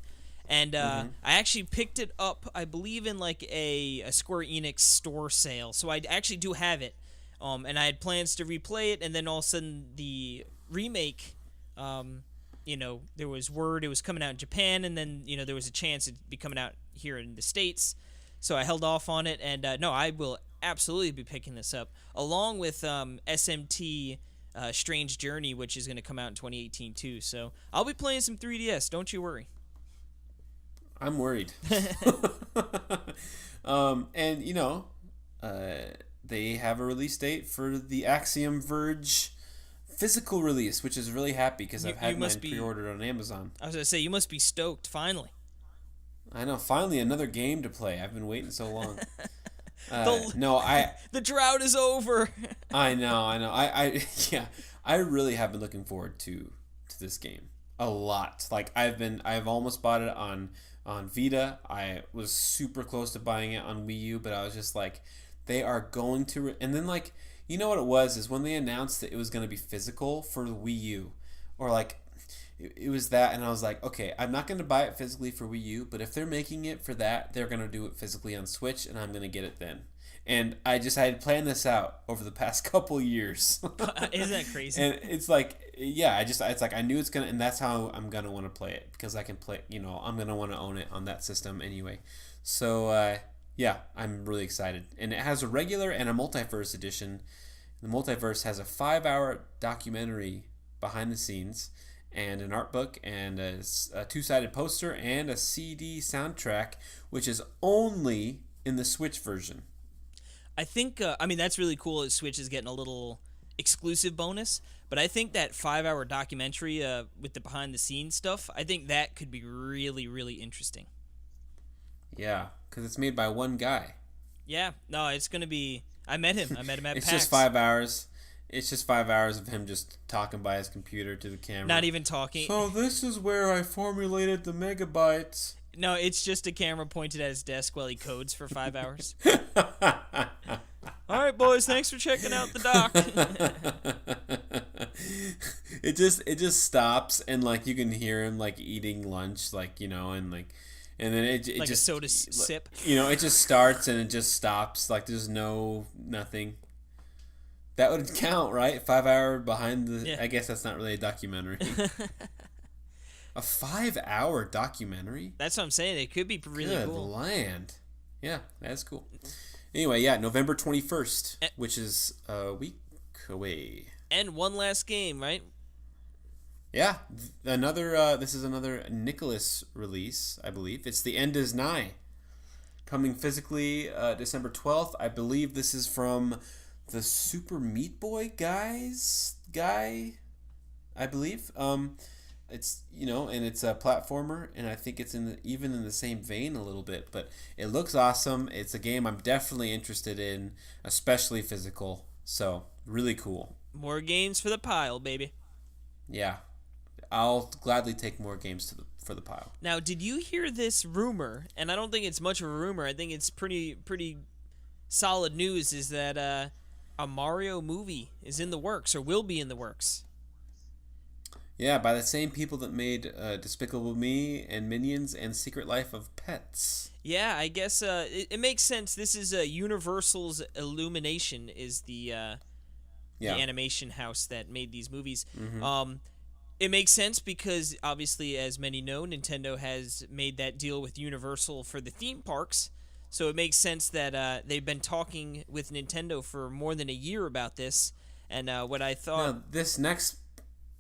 And I actually picked it up, I believe, in like a Square Enix store sale. So I actually do have it. And I had plans to replay it, and then all of a sudden the remake, there was word it was coming out in Japan, and then, there was a chance it'd be coming out here in the States. So I held off on it, and no, I will absolutely be picking this up, along with SMT Strange Journey, which is going to come out in 2018 too. So I'll be playing some 3DS, don't you worry. I'm worried. And they have a release date for the Axiom Verge physical release, which is really happy because I've had mine pre-ordered on Amazon. I was going to say, you must be stoked, finally. I know, finally another game to play. I've been waiting so long. The drought is over. I know. I really have been looking forward to this game a lot. Like I've almost bought it on Vita. I was super close to buying it on Wii U, but I was just like, they are going to and then like, you know what it was is when they announced that it was going to be physical for the Wii U, or like it was that, and I was like, okay, I'm not going to buy it physically for Wii U, but if they're making it for that, they're going to do it physically on Switch, and I'm going to get it then. And I had planned this out over the past couple years. Isn't that crazy? And it's like, yeah, it's like I knew it's going to, and that's how I'm going to want to play it, because I can play, I'm going to want to own it on that system anyway. So, yeah, I'm really excited. And it has a regular and a multiverse edition. The multiverse has a 5-hour documentary behind the scenes, and an art book, and a 2-sided poster, and a CD soundtrack, which is only in the Switch version. I think, that's really cool that Switch is getting a little exclusive bonus, but I think that 5-hour documentary with the behind-the-scenes stuff, I think that could be really, really interesting. Yeah, because it's made by one guy. Yeah, no, it's going to be... I met him at It's PAX. just 5 hours. It's just 5 hours of him just talking by his computer to the camera. Not even talking. So this is where I formulated the megabytes. No, it's just a camera pointed at his desk while he codes for 5 hours. All right, boys, thanks for checking out the doc. It just stops, and like you can hear him like eating lunch, like, and like, and then it like just a soda sip. It just starts and it just stops. Like there's nothing. That would count, right? 5-hour behind the... Yeah. I guess that's not really a documentary. A 5-hour documentary? That's what I'm saying. It could be really cool. Good land. Yeah, that's cool. Anyway, yeah, November 21st, which is a week away. And one last game, right? Yeah, this is another Nicholas release, I believe. It's The End Is Nigh. Coming physically December 12th. I believe this is from... the Super Meat Boy guy, I believe. It's and it's a platformer, and I think it's even in the same vein a little bit. But it looks awesome. It's a game I'm definitely interested in, especially physical. So really cool. More games for the pile, baby. Yeah, I'll gladly take more games for the pile. Now, did you hear this rumor? And I don't think it's much of a rumor. I think it's pretty solid news. Is that a Mario movie is in the works, or will be in the works. Yeah, by the same people that made Despicable Me and Minions and Secret Life of Pets. Yeah, I guess it makes sense. This is Universal's Illumination is the animation house that made these movies. Mm-hmm. It makes sense because, obviously, as many know, Nintendo has made that deal with Universal for the theme parks. So it makes sense that they've been talking with Nintendo for more than a year about this. And what I thought... Now, this next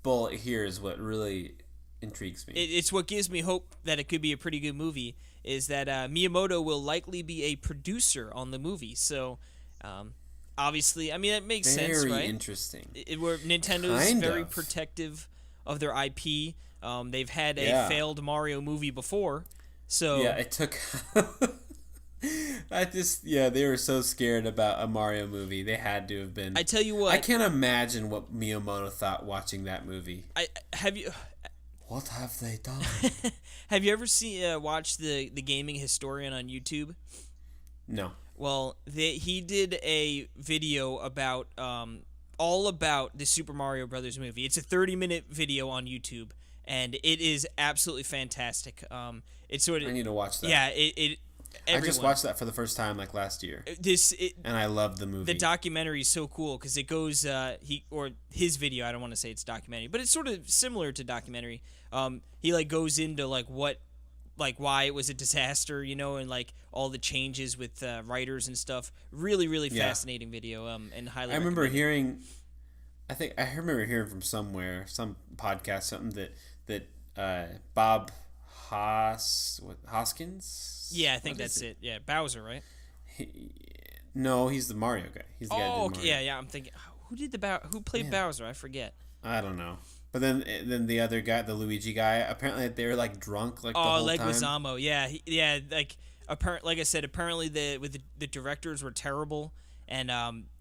bullet here is what really intrigues me. It's what gives me hope that it could be a pretty good movie, is that Miyamoto will likely be a producer on the movie. So, obviously, it makes sense, right? Very interesting. Nintendo's very protective of their IP. They've had a failed Mario movie before. So yeah, it took... they were so scared about a Mario movie. They had to have been. I tell you what, I can't imagine what Miyamoto thought watching that movie. What have they done? Have you ever watched the Gaming Historian on YouTube? No. Well, he did a video about all about the Super Mario Brothers movie. It's a 30-minute video on YouTube, and it is absolutely fantastic. It's sort of I need to watch that. yeah. It I just watched that for the first time like last year, and I love the movie. The documentary is so cool because it goes his video. I don't want to say it's documentary, but it's sort of similar to documentary. He like goes into like why it was a disaster, and like all the changes with writers and stuff. Really fascinating video. And highly. I remember hearing. I remember hearing from somewhere, some podcast, something that Bob Hoskins. Yeah, I think that's it. Yeah, Bowser, right? No, he's the Mario guy. He's the guy who did Mario. Yeah. I'm thinking, who played Bowser? I forget. I don't know. But then the other guy, the Luigi guy, apparently they were like drunk like the whole time. Leguizamo. Yeah, like like I said, apparently the directors were terrible and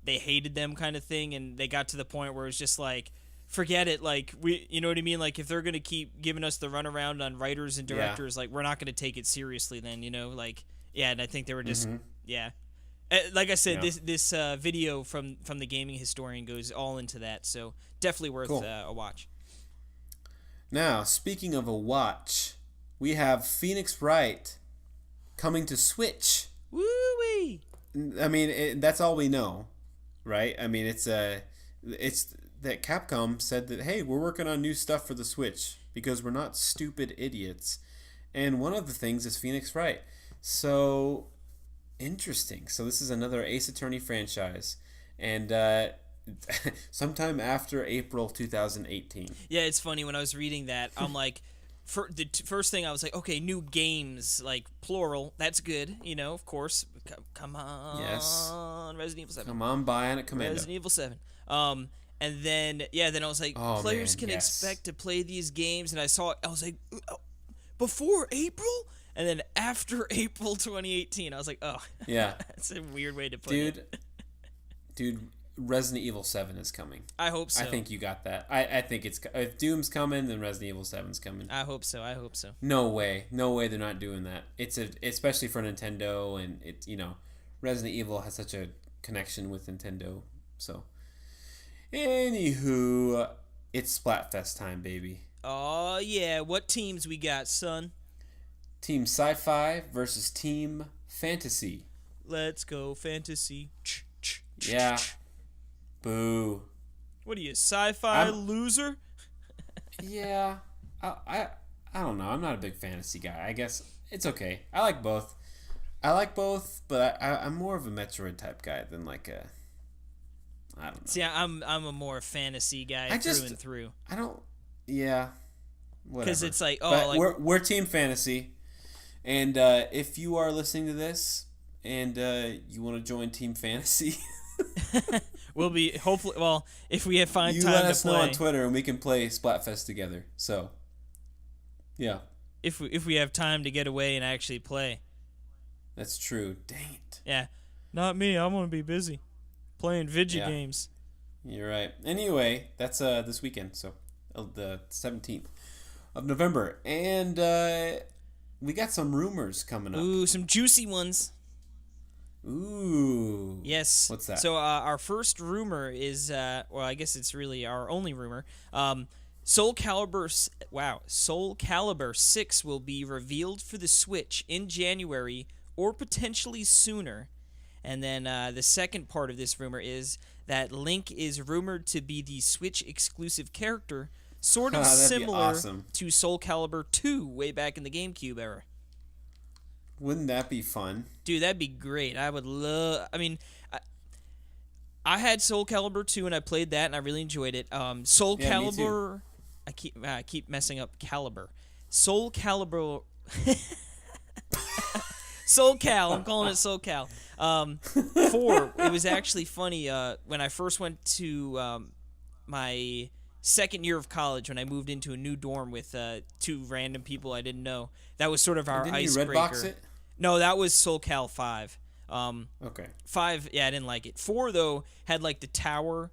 they hated them kind of thing, and they got to the point where it's just like, forget it. Like you know what I mean? Like if they're gonna keep giving us the runaround on writers and directors, like we're not gonna take it seriously. Then like and I think they were just like I said, this video from the gaming historian goes all into that, so definitely worth a watch. Now, speaking of a watch, we have Phoenix Wright coming to Switch. Woo-wee! I mean, that's all we know, right? I mean, it's that Capcom said that, hey, we're working on new stuff for the Switch because we're not stupid idiots. And one of the things is Phoenix Wright. So, interesting. So this is another Ace Attorney franchise. And sometime after April 2018. Yeah, it's funny. When I was reading that, I'm like, first thing I was like, okay, new games, like plural. That's good, of course. Come on, yes. Resident Evil 7. Come on, Bionic Commando. Resident Evil 7. And then I was like, players can expect to play these games, and I was like, before April, and then after April 2018, I was like, oh, yeah, that's a weird way to put it, dude. Resident Evil 7 is coming. I hope so. I think you got that. I think if Doom's coming, then Resident Evil 7's coming. I hope so. No way they're not doing that. Especially for Nintendo, and Resident Evil has such a connection with Nintendo. So, anywho, it's Splatfest time, baby. Oh yeah, what teams we got, son? Team Sci-Fi versus Team Fantasy. Let's go Fantasy. Yeah. Boo. What are you, sci-fi loser? Yeah. I don't know. I'm not a big fantasy guy. I guess it's okay. I like both, but I'm more of a Metroid type guy than like a... I don't know. See, I'm a more fantasy guy through and through. I don't... Yeah. Whatever. Because it's like... we're Team Fantasy. And if you are listening to this and you want to join Team Fantasy... We'll be hopefully. Well, if we have time to play, you let us know on Twitter and we can play Splatfest together. So, yeah. If we have time to get away and actually play. That's true. Dang it. Yeah, not me. I'm gonna be busy playing video games. You're right. Anyway, that's this weekend. So, the 17th of November, and we got some rumors coming up. Ooh, some juicy ones. Ooh. Yes. What's that? So our first rumor is, I guess it's really our only rumor. Soul Calibur 6 will be revealed for the Switch in January or potentially sooner. And then the second part of this rumor is that Link is rumored to be the Switch exclusive character, sort of similar to Soul Calibur 2 way back in the GameCube era. Wouldn't that be fun? Dude, that'd be great. I would love... I mean, I had Soul Calibur 2 and I played that and I really enjoyed it. Soul Calibur... I keep messing up Caliber. Soul Calibur... Soul Cal. I'm calling it Soul Cal. 4, it was actually funny. When I first went to my second year of college, when I moved into a new dorm with 2 random people I didn't know, that was sort of our icebreaker. Didn't you Redbox it? No, that was Soul Cal 5. Okay. 5, yeah, I didn't like it. 4, though, had like the tower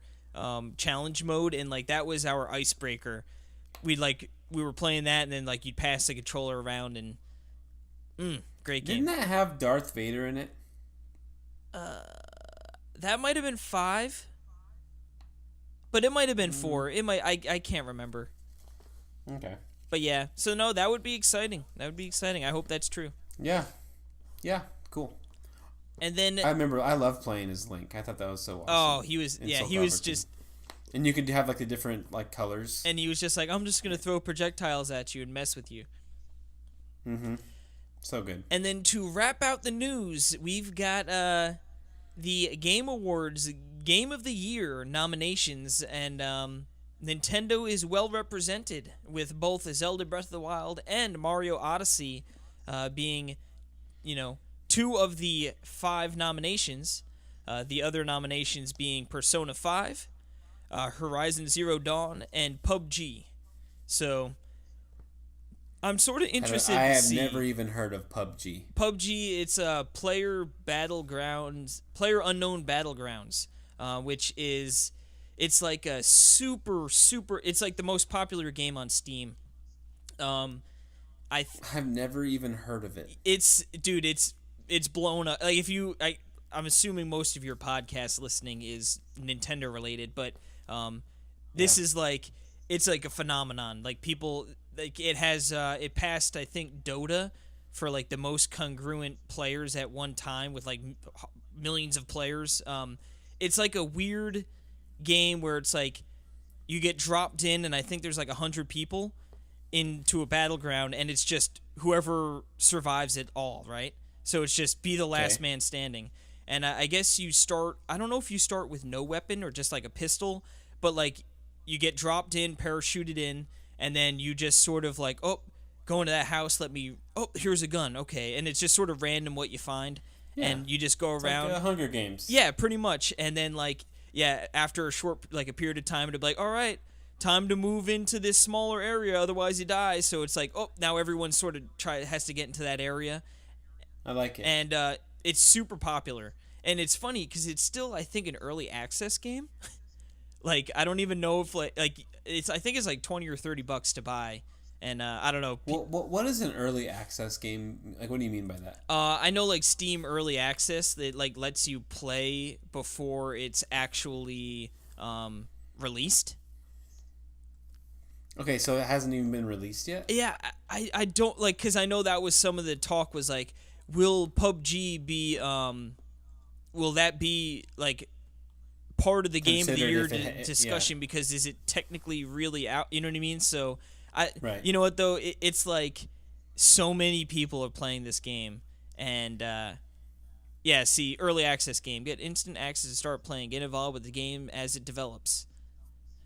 challenge mode, and like that was our icebreaker. We were playing that, and then like you'd pass the controller around, and great game. Didn't that have Darth Vader in it? That might have been 5, but it might have been 4. It might. I can't remember. Okay. But yeah, so no, that would be exciting. That would be exciting. I hope that's true. Yeah. Yeah. Cool. And then I remember I loved playing as Link. I thought that was so awesome. oh, he was And yeah, so he was clever, too. just And you could have like the different like colors. and he was just like, I'm just gonna throw projectiles at you and mess with you. Mm-hmm. So good. And then to wrap out the news, we've got the Game Awards Game of the Year nominations, and Nintendo is well represented with both Zelda Breath of the Wild and Mario Odyssey being, two of the 5 nominations. The other nominations being Persona 5, Horizon Zero Dawn, and PUBG. So I'm sort of interested I to have see. never even heard of PUBG. PUBG, it's a player unknown battlegrounds, which is, it's like a super, it's like the most popular game on Steam. I've never even heard of it. It's blown up. Like I'm assuming most of your podcast listening is Nintendo related, but this is like, it's like a phenomenon. Like people, like it passed, I think, Dota for like the most congruent players at one time with like millions of players. It's like a weird game where it's like you get dropped in, and I think there's like 100 people into a battleground, and it's just whoever survives it all, right? So it's just be the last man standing. And I guess you start, I don't know if you start with no weapon or just like a pistol, but like you get dropped in, parachuted in, and then you just sort of like, oh, go into that house, here's a gun, okay. And it's just sort of random what you find, and you just go around. Like Hunger Games. Yeah, pretty much. And then after a short, like a period of time, it'll be like, all right, time to move into this smaller area, otherwise you die. So it's like, oh, now everyone sort of has to get into that area. I like it. And it's super popular. And it's funny because it's still, I think, an early access game. Like, I don't even know if, I think it's like $20 or $30 to buy. And I don't know. What is an early access game? Like, what do you mean by that? I know, like, Steam Early Access, that, like, lets you play before it's actually released. Okay, so it hasn't even been released yet? Yeah, I don't, like, because I know that was some of the talk was, like, will PUBG be, will that be, like, part of the Game of the Year discussion, because is it technically really out, you know what I mean? So, you know what, though, it's like, so many people are playing this game, and, early access game, get instant access to start playing, get involved with the game as it develops.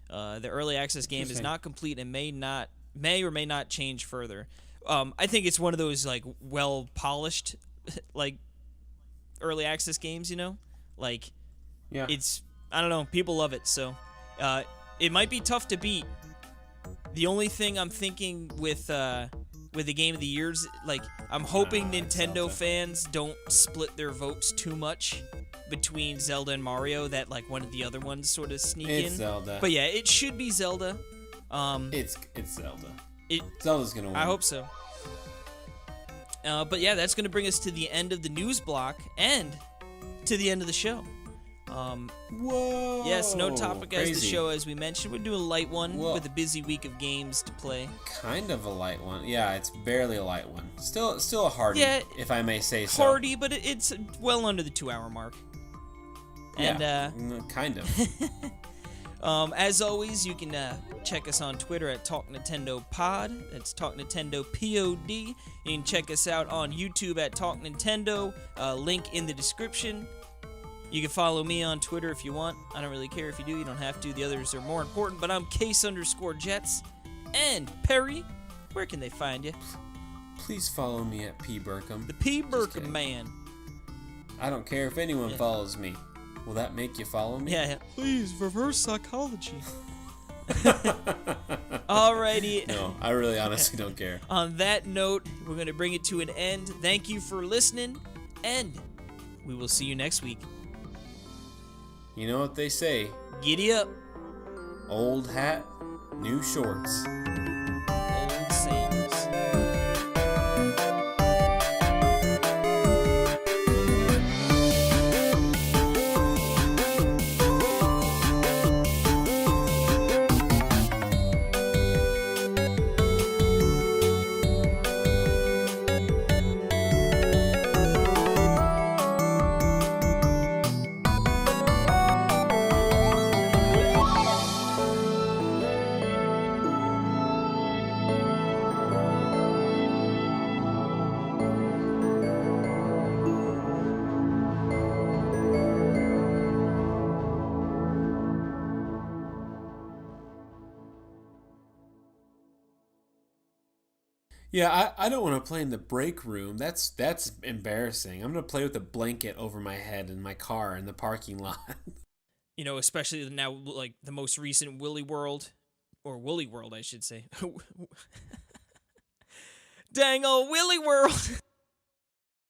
The early access game is not complete and may or may not change further. I think it's one of those like well polished like early access games, like it's, I don't know, people love it, so it might be tough to beat. The only thing I'm thinking with the Game of the Years, like, I'm hoping Nintendo fans don't split their votes too much between Zelda and Mario, that like one of the other ones sort of sneak in. It's Zelda. But yeah, it should be Zelda. It's Zelda. Zelda's gonna win. I hope so. But yeah, that's gonna bring us to the end of the news block and to the end of the show. Whoa! Yes, no topic as the Crazy. show, as we mentioned. We're doing a light one with a busy week of games to play. Kind of a light one. Yeah, it's barely a light one. Still a hearty, if I may say so. Hearty, but it's well under the 2-hour mark. And kind of. as always, you can check us on Twitter at Talk Nintendo Pod. That's Talk Nintendo POD. You can check us out on YouTube at Talk Nintendo. Link in the description. You can follow me on Twitter if you want. I don't really care if you do. You don't have to. The others are more important. But I'm Case_Jets. And Perry, where can they find you? Please follow me at P. Burkham. The P. Burkham Man. I don't care if anyone follows me. Will that make you follow me? Yeah. Please, reverse psychology. Alrighty. No, I really honestly don't care. On that note, we're going to bring it to an end. Thank you for listening, and we will see you next week. You know what they say? Giddy up. Old hat, new shorts. Old Sanders. Yeah, I don't want to play in the break room. That's embarrassing. I'm gonna play with a blanket over my head in my car in the parking lot. You know, especially now, like the most recent Willy World, or Woolly World, I should say. Dang old Willy World!